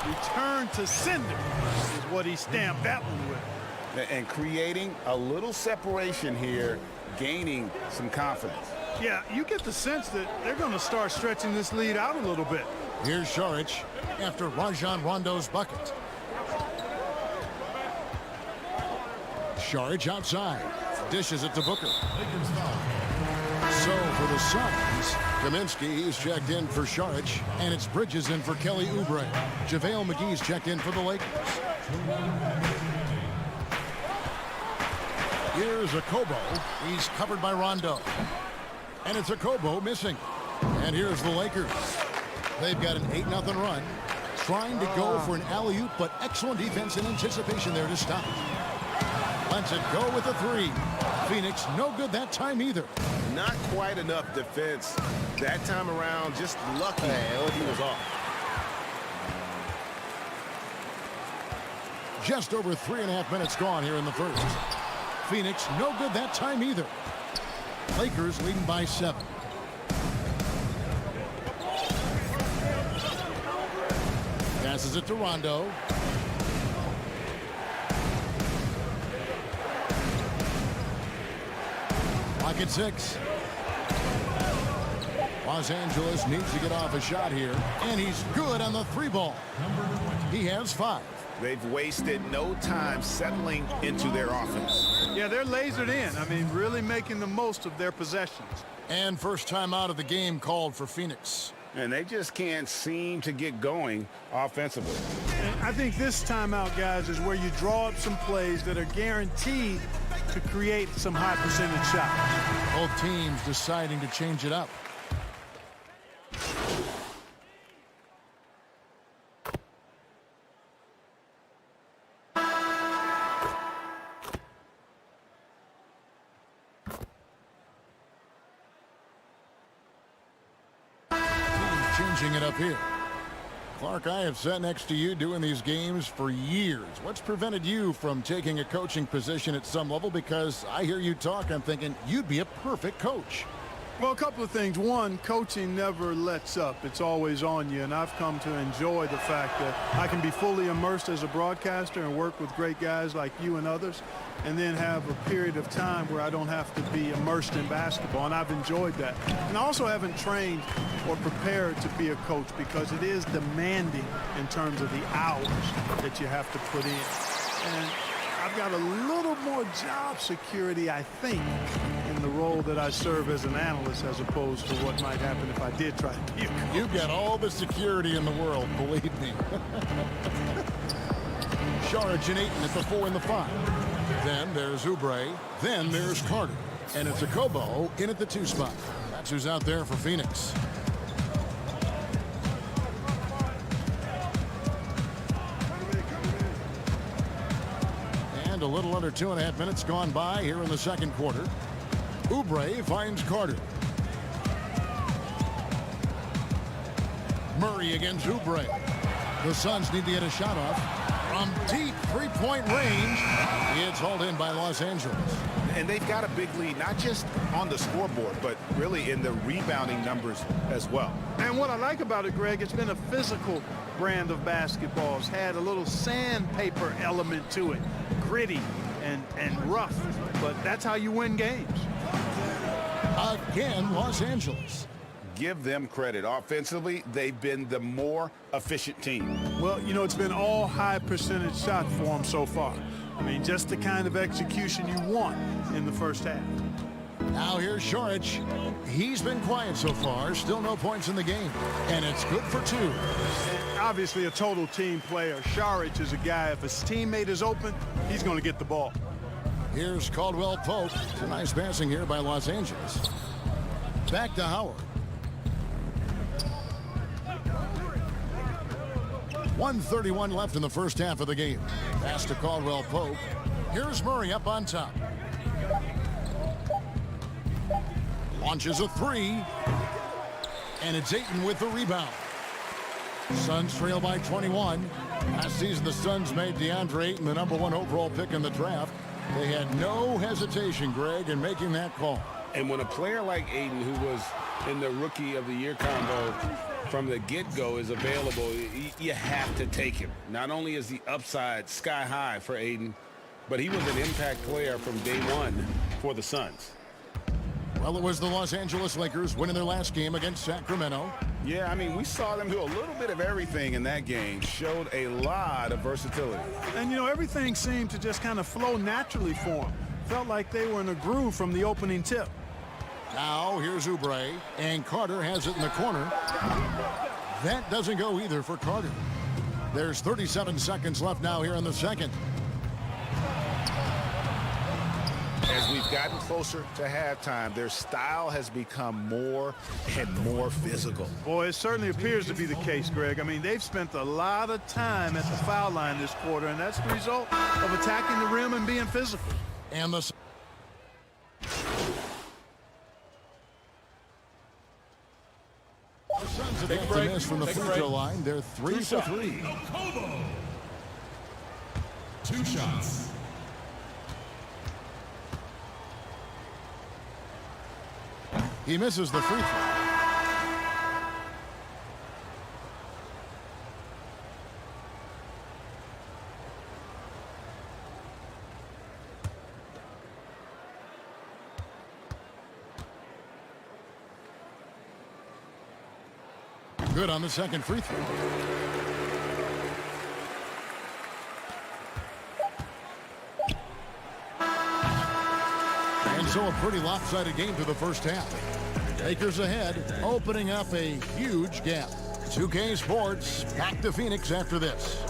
Return to sender is what he stamped that one with. And creating a little separation here, gaining some confidence. Yeah, you get the sense that they're going to start stretching this lead out a little bit. Here's Saric after Rajon Rondo's bucket. Saric outside. Dishes it to Booker. So for the Suns, Kaminsky is checked in for Saric, and it's Bridges in for Kelly Oubre. JaVale McGee's checked in for the Lakers. Here's Akobo. He's covered by Rondo. And it's Akobo missing. And here's the Lakers. They've got an 8-0 run. Trying to go for an alley-oop, but excellent defense and anticipation there to stop. Lets it go with a 3. Phoenix no good that time either. Not quite enough defense that time around. Just lucky he was off. Just over 3.5 minutes gone here in the first. Phoenix no good that time either. Lakers leading by 7. Passes it to Rondo. Clock at 6. Los Angeles needs to get off a shot here, and he's good on the 3-ball. He has 5. They've wasted no time settling into their offense. Yeah, they're lasered in. I mean, really making the most of their possessions. And first time out of the game called for Phoenix. And they just can't seem to get going offensively. And I think this timeout, guys, is where you draw up some plays that are guaranteed to create some high percentage shots. Both teams deciding to change it up. Changing it up here. Clark, I have sat next to you doing these games for years. What's prevented you from taking a coaching position at some level? Because I hear you talk, I'm thinking you'd be a perfect coach. Well, a couple of things. One, coaching never lets up. It's always on you, and I've come to enjoy the fact that I can be fully immersed as a broadcaster and work with great guys like you and others, and then have a period of time where I don't have to be immersed in basketball, and I've enjoyed that. And I also haven't trained or prepared to be a coach because it is demanding in terms of the hours that you have to put in. And I've got a little more job security, I think, in the role that I serve as an analyst as opposed to what might happen if I did try to be a coach. You've got all the security in the world, believe me. Saric and Ayton at the 4 and the 5. Then there's Oubre. Then there's Carter. And it's Akobo in at the 2 spot. That's who's out there for Phoenix. And a little under 2.5 minutes gone by here in the second quarter. Oubre finds Carter. Murray against Oubre. The Suns need to get a shot off. From deep three-point range, it's hauled in by Los Angeles. And they've got a big lead, not just on the scoreboard, but really in the rebounding numbers as well. And what I like about it, Greg, it's been a physical brand of basketball. It's had a little sandpaper element to it, gritty and rough, but that's how you win games. Again, Los Angeles. Give them credit. Offensively, they've been the more efficient team. Well, you know, it's been all high percentage shots for them so far. I mean, just the kind of execution you want in the first half. Now here's Saric. He's been quiet so far. Still no points in the game. And it's good for 2. And obviously a total team player. Saric is a guy, if his teammate is open, he's going to get the ball. Here's Caldwell Pope. It's a nice passing here by Los Angeles. Back to Howard. 1:31 left in the first half of the game. Pass to Caldwell Pope. Here's Murray up on top. Launches a 3. And it's Ayton with the rebound. Suns trail by 21. Last season, the Suns made DeAndre Ayton the #1 overall pick in the draft. They had no hesitation, Greg, in making that call. And when a player like Ayton, who was in the Rookie of the Year combo from the get-go, is available, you have to take him. Not only is the upside sky high for Ayton, but he was an impact player from day one for the Suns. Well, it was the Los Angeles Lakers winning their last game against Sacramento. Yeah, I mean, we saw them do a little bit of everything in that game. Showed a lot of versatility. And, you know, everything seemed to just kind of flow naturally for them. Felt like they were in a groove from the opening tip. Now, here's Oubre, and Carter has it in the corner. That doesn't go either for Carter. There's 37 seconds left now here in the second. As we've gotten closer to halftime, their style has become more and more physical. Boy, it certainly appears to be the case, Greg. I mean, they've spent a lot of time at the foul line this quarter, and that's the result of attacking the rim and being physical. And the Suns have yet to miss from the free throw line. They're 3 for 3. Two shots. He misses the free throw. Good on the second free throw. And so a pretty lopsided game through the first half. Lakers ahead, opening up a huge gap. 2K Sports back to Phoenix after this.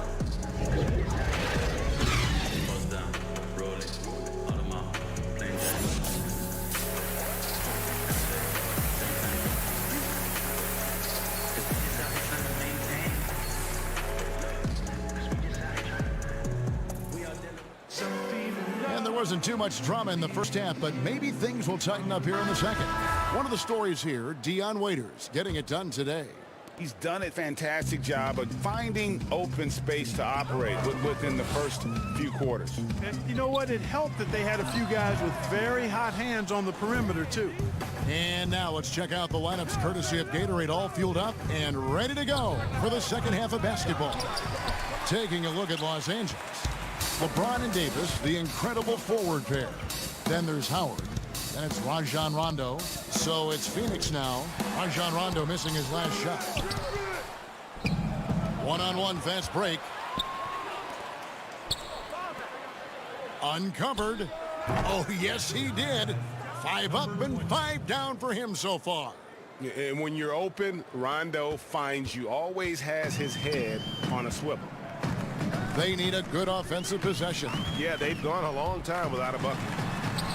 Wasn't too much drama in the first half, but maybe things will tighten up here in the second. One of the stories here, Dion Waiters getting it done today. He's done a fantastic job of finding open space to operate within the first few quarters. And you know what? It helped that they had a few guys with very hot hands on the perimeter, too. And now let's check out the lineups courtesy of Gatorade, all fueled up and ready to go for the second half of basketball. Taking a look at Los Angeles. LeBron and Davis, the incredible forward pair. Then there's Howard. Then it's Rajon Rondo. So it's Phoenix now. Rajon Rondo missing his last shot. One-on-one fast break. Uncovered. Oh, yes, he did. 5 up and 5 down for him so far. And when you're open, Rondo finds you. Always has his head on a swivel. They need a good offensive possession. Yeah, they've gone a long time without a bucket.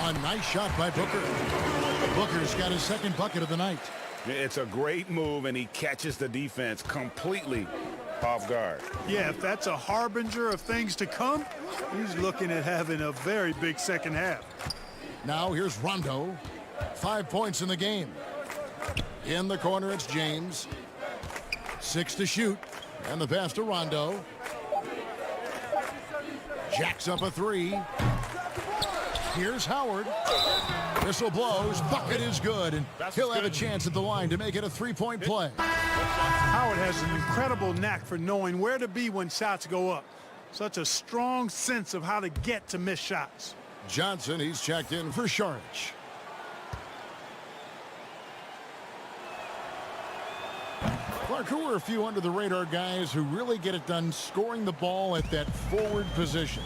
A nice shot by Booker. Booker's got his second bucket of the night. It's a great move, and he catches the defense completely off guard. Yeah, if that's a harbinger of things to come, he's looking at having a very big second half. Now here's Rondo. 5 points in the game. In the corner, it's James. 6 to shoot. And the pass to Rondo. Jacks up a 3. Here's Howard. Whistle blows. Bucket is good. And he'll have a chance at the line to make it a 3-point play. Howard has an incredible knack for knowing where to be when shots go up. Such a strong sense of how to get to miss shots. Johnson, he's checked in for Saric. Clark, who are a few under-the-radar guys who really get it done scoring the ball at that forward position?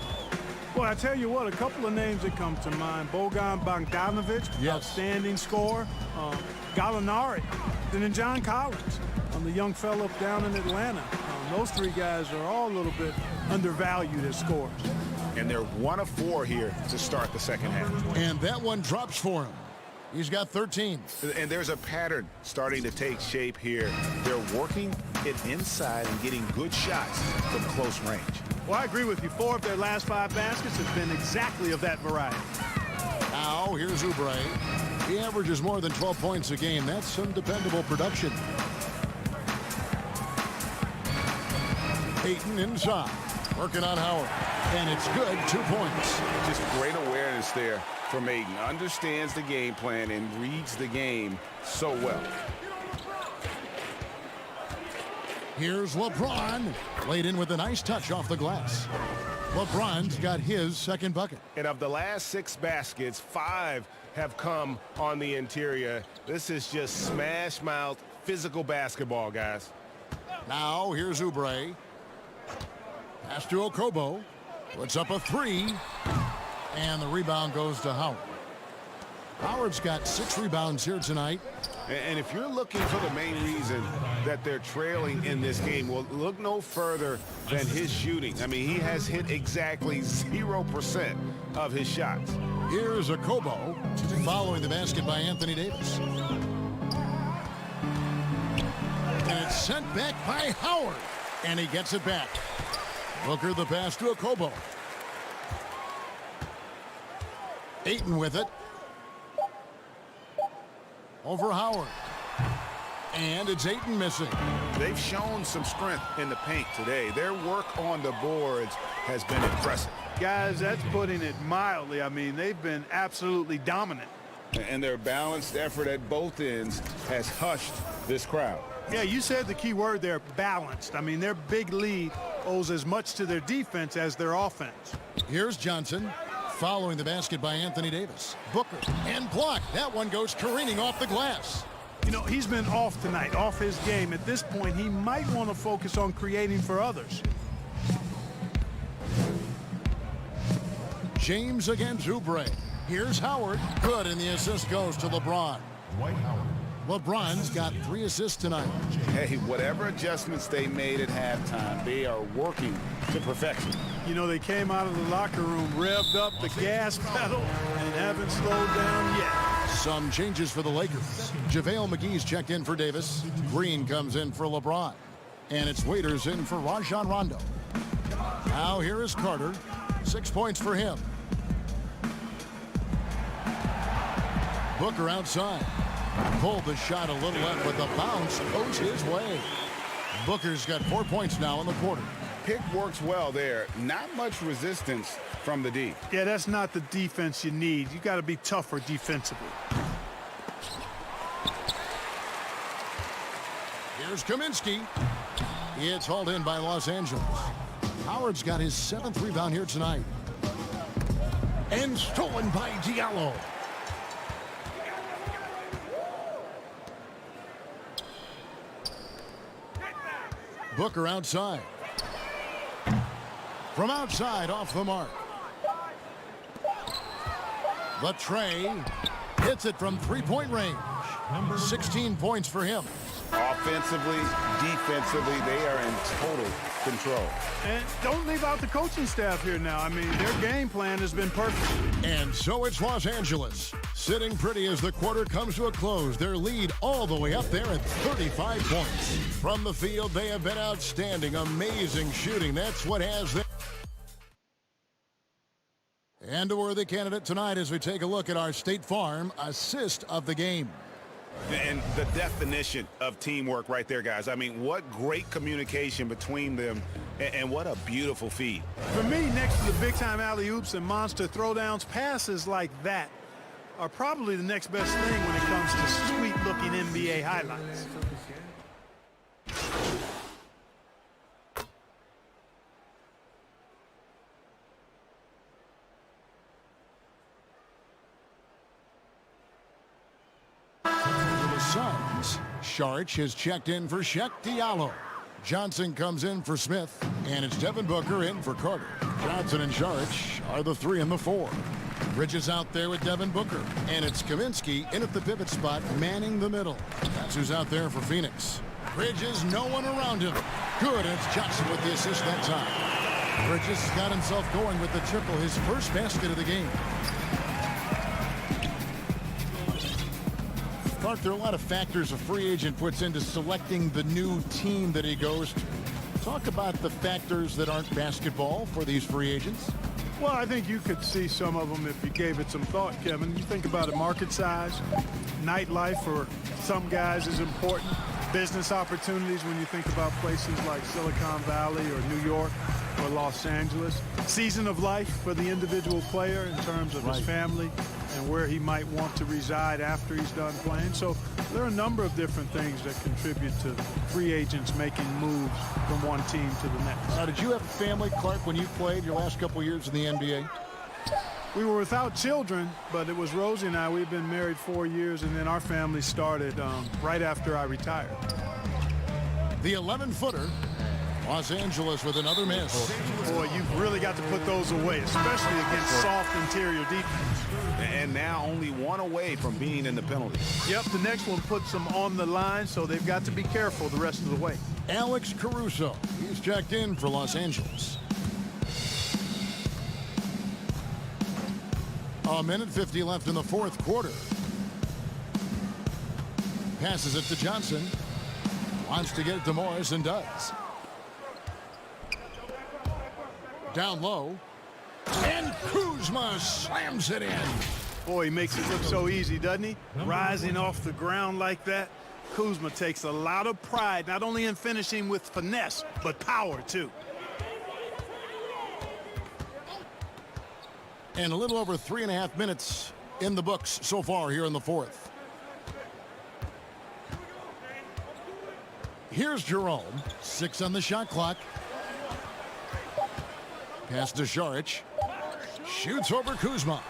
Well, I tell you what, a couple of names that come to mind. Bogan Bogdanovic, yes. Outstanding scorer. Gallinari, and then John Collins, the young fellow down in Atlanta. Those 3 guys are all a little bit undervalued as scorers. And they're 1 of 4 here to start the second half. And that one drops for him. He's got 13. And there's a pattern starting to take shape here. They're working it inside and getting good shots from close range. Well, I agree with you. 4 of their last 5 baskets have been exactly of that variety. Now, here's Oubre. He averages more than 12 points a game. That's some dependable production. Ayton inside, working on Howard. And it's good, 2 points. Just great awareness there from Ayton. Understands the game plan and reads the game so well. Here's LeBron. Laid in with a nice touch off the glass. LeBron's got his second bucket. And of the last 6 baskets, 5 have come on the interior. This is just smash mouth physical basketball, guys. Now here's Oubre. Pass to Okobo. Puts up a 3. And the rebound goes to Howard. Howard's got 6 rebounds here tonight. And if you're looking for the main reason that they're trailing in this game, well, look no further than his shooting. I mean, he has hit exactly 0% of his shots. Here's Okobo following the basket by Anthony Davis. And it's sent back by Howard. And he gets it back. Booker the pass to Okobo. Ayton with it. Over Howard. And it's Ayton missing. They've shown some strength in the paint today. Their work on the boards has been impressive. Guys, that's putting it mildly. I mean, they've been absolutely dominant. And their balanced effort at both ends has hushed this crowd. Yeah, you said the key word there, balanced. I mean, their big lead owes as much to their defense as their offense. Here's Johnson. Following the basket by Anthony Davis. Booker and blocked. That one goes careening off the glass. You know, he's been off tonight, off his game. At this point, he might want to focus on creating for others. James against Oubre. Here's Howard. Good, and the assist goes to LeBron. Dwight Howard. LeBron's got 3 assists tonight. Hey, whatever adjustments they made at halftime, they are working to perfection. You know, they came out of the locker room, revved up the gas pedal, and haven't slowed down yet. Some changes for the Lakers. JaVale McGee's checked in for Davis. Green comes in for LeBron. And it's Waiters in for Rajon Rondo. Now here is Carter. 6 points for him. Booker outside. Pulled the shot a little left, but the bounce goes his way. Booker's got 4 points now in the quarter. Pick works well there. Not much resistance from the D. Yeah, that's not the defense you need. You got to be tougher defensively. Here's Kaminsky. It's hauled in by Los Angeles. Howard's got his 7th rebound here tonight. And stolen by Diallo. Booker outside. From outside, off the mark. The tray hits it from 3-point range. 16 points for him. Offensively, defensively, they are in total control. And don't leave out the coaching staff here now. I mean, their game plan has been perfect. And so it's Los Angeles, sitting pretty as the quarter comes to a close. Their lead all the way up there at 35 points. From the field, they have been outstanding. Amazing shooting. That's what has them. And a worthy candidate tonight as we take a look at our State Farm assist of the game. And the definition of teamwork right there, guys. I mean, what great communication between them, and what a beautiful feed. For me, next to the big-time alley-oops and monster throwdowns, passes like that are probably the next best thing when it comes to sweet-looking NBA highlights. Suns. Sharch has checked in for Shek Diallo. Johnson comes in for Smith, and it's Devin Booker in for Carter. Johnson and Sharch are the 3 and the 4. Bridges out there with Devin Booker, and it's Kaminsky in at the pivot spot, manning the middle. That's who's out there for Phoenix. Bridges, no one around him. Good, and it's Johnson with the assist that time. Bridges has got himself going with the triple, his first basket of the game. Clark, there are a lot of factors a free agent puts into selecting the new team that he goes to. Talk about the factors that aren't basketball for these free agents. Well, I think you could see some of them if you gave it some thought, Kevin. You think about it, market size, nightlife for some guys is important. Business opportunities when you think about places like Silicon Valley or New York or Los Angeles. Season of life for the individual player in terms of his family and where he might want to reside after he's done playing. So there are a number of different things that contribute to free agents making moves from one team to the next. Now, did you have a family, Clark, when you played your last couple years in the NBA? We were without children, but it was Rosie and I. We've been married 4 years, and then our family started right after I retired. The 11-footer, Los Angeles with another miss. Boy, you've really got to put those away, especially against soft interior defense. And now only one away from being in the penalty. Yep, the next one puts them on the line, so they've got to be careful the rest of the way. Alex Caruso, he's checked in for Los Angeles. A minute 50 left in the fourth quarter. Passes it to Johnson. Wants to get it to Morris and does. Down low. And Kuzma slams it in. Boy, he makes it look so easy, doesn't he? Rising off the ground like that. Kuzma takes a lot of pride, not only in finishing with finesse, but power, too. And a little over 3.5 minutes in the books so far here in the fourth. Here's Jerome. 6 on the shot clock. Pass to Šarić. Shoots over Kuzma.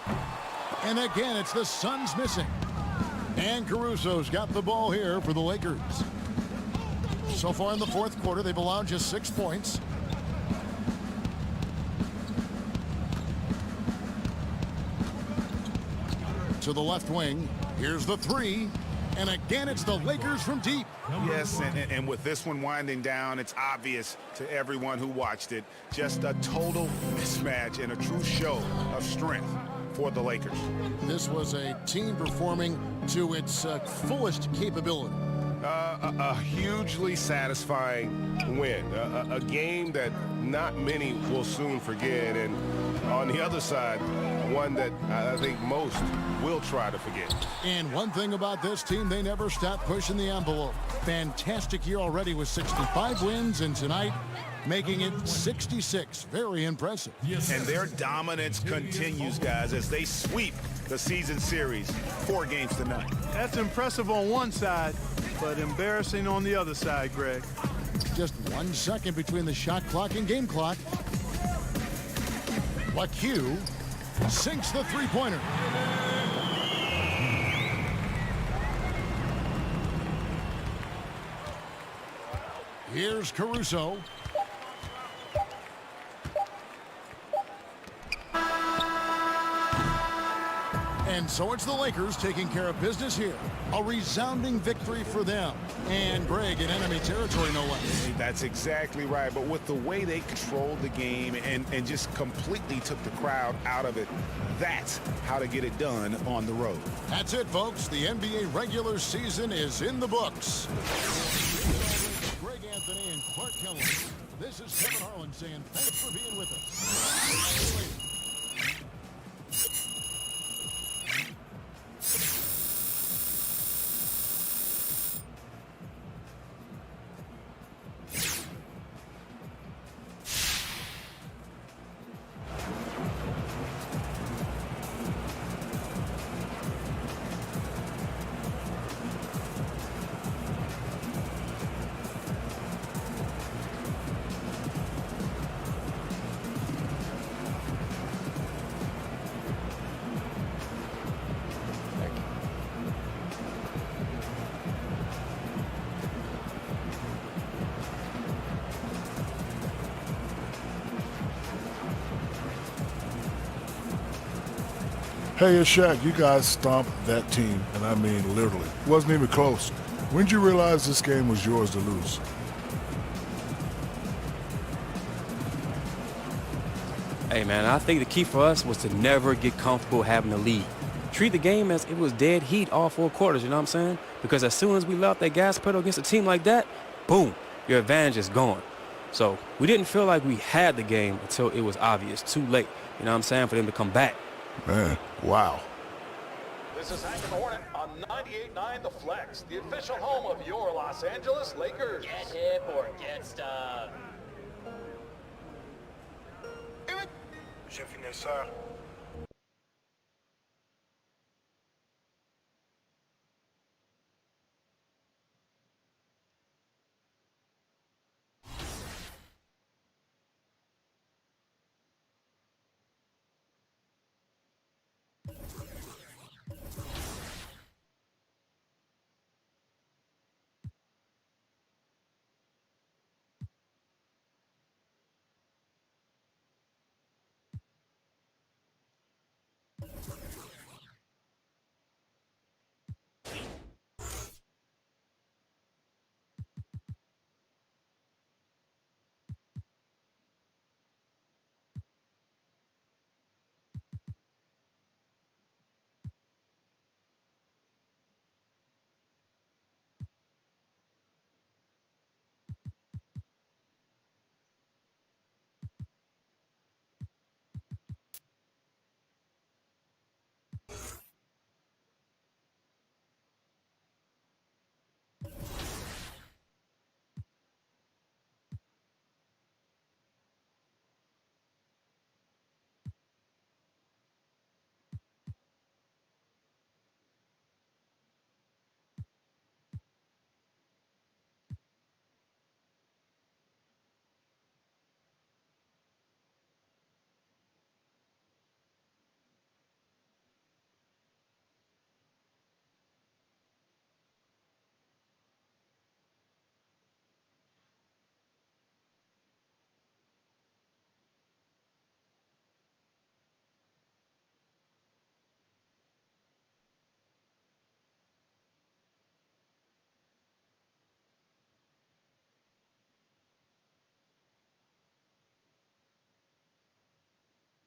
And again, it's the Suns missing. And Caruso's got the ball here for the Lakers. So far in the fourth quarter, they've allowed just 6 points. To the left wing. Here's the three. And again, it's the Lakers from deep. Yes, and with this one winding down, it's obvious to everyone who watched it. Just a total mismatch and a true show of strength for the Lakers. This was a team performing to its fullest capability. A hugely satisfying win. A game that not many will soon forget. And on the other side, one that I think most will try to forget. And one thing about this team, they never stop pushing the envelope. Fantastic year already with 65 wins, and tonight making it 66. Very impressive. And their dominance continues, guys, as they sweep the season series 4 games to none. That's impressive on one side, but embarrassing on the other side, Greg. Just 1 second between the shot clock and game clock. LaQ sinks the three-pointer. Here's Caruso. And so it's the Lakers taking care of business here. A resounding victory for them. And Greg in enemy territory, no less. That's exactly right. But with the way they controlled the game and just completely took the crowd out of it, that's how to get it done on the road. That's it, folks. The NBA regular season is in the books. Greg Anthony and Clark Kelly. This is Kevin Harlan saying thanks for being with us. Hey, it's Shaq. You guys stomped that team, and I mean literally. Wasn't even close. When did you realize this game was yours to lose? Hey, man, I think the key for us was to never get comfortable having the lead. Treat the game as it was dead heat all 4 quarters, you know what I'm saying? Because as soon as we left that gas pedal against a team like that, boom, your advantage is gone. So we didn't feel like we had the game until it was obvious, too late. you know what I'm saying, for them to come back. Man, wow. This is Hank and the Hornet on 98.9 The Flex, the official home of your Los Angeles Lakers. Get hip or get stuck. J'ai fini ça.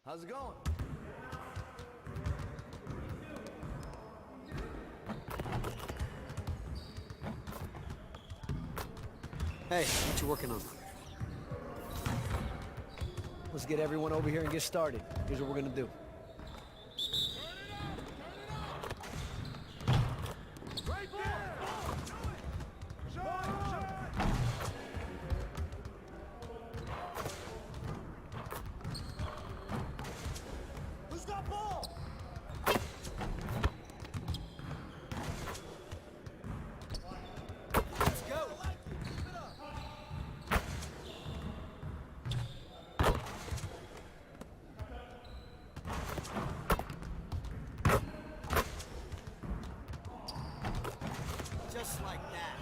How's it going? Hey, what you working on? Let's get everyone over here and get started. Here's what we're gonna do. Just like that.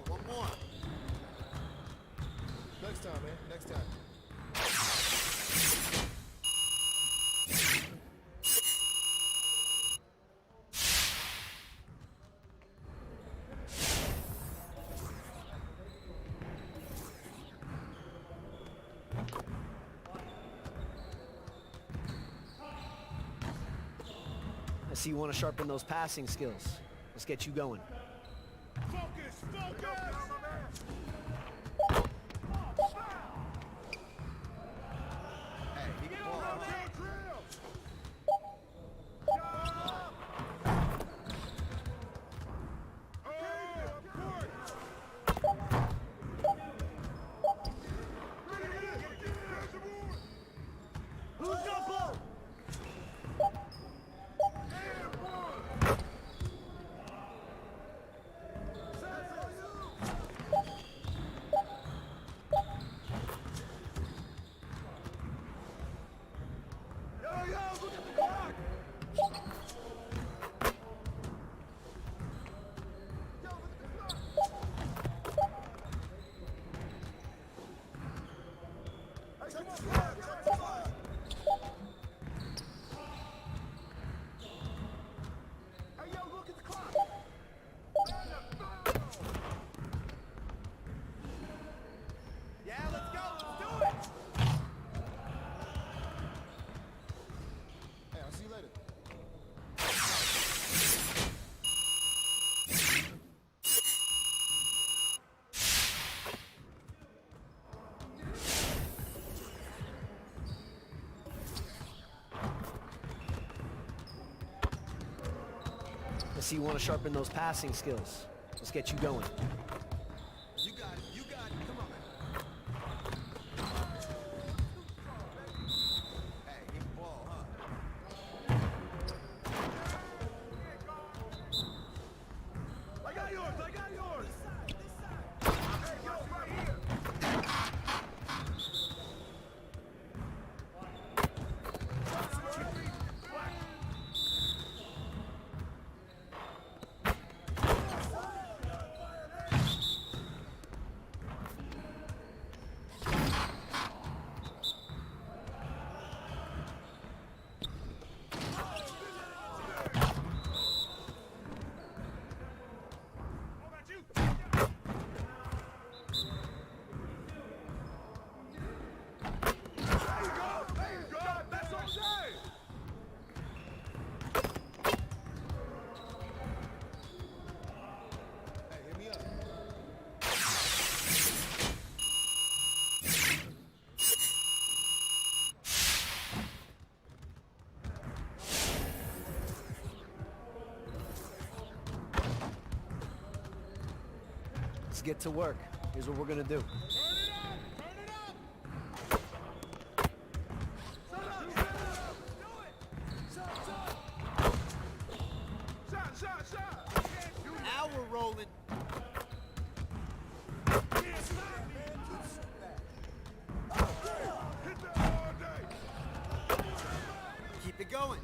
One more. Next time, man. Next time. I see you want to sharpen those passing skills. Let's get you going. Focus! Focus! I see you want to sharpen those passing skills. Let's get you going. You got it. You got it. Come on. Hey, get the ball, huh? I got yours. I got yours. Hey, yo, right here. Let's get to work. Here's what we're gonna do. Now we're rolling. Keep it going.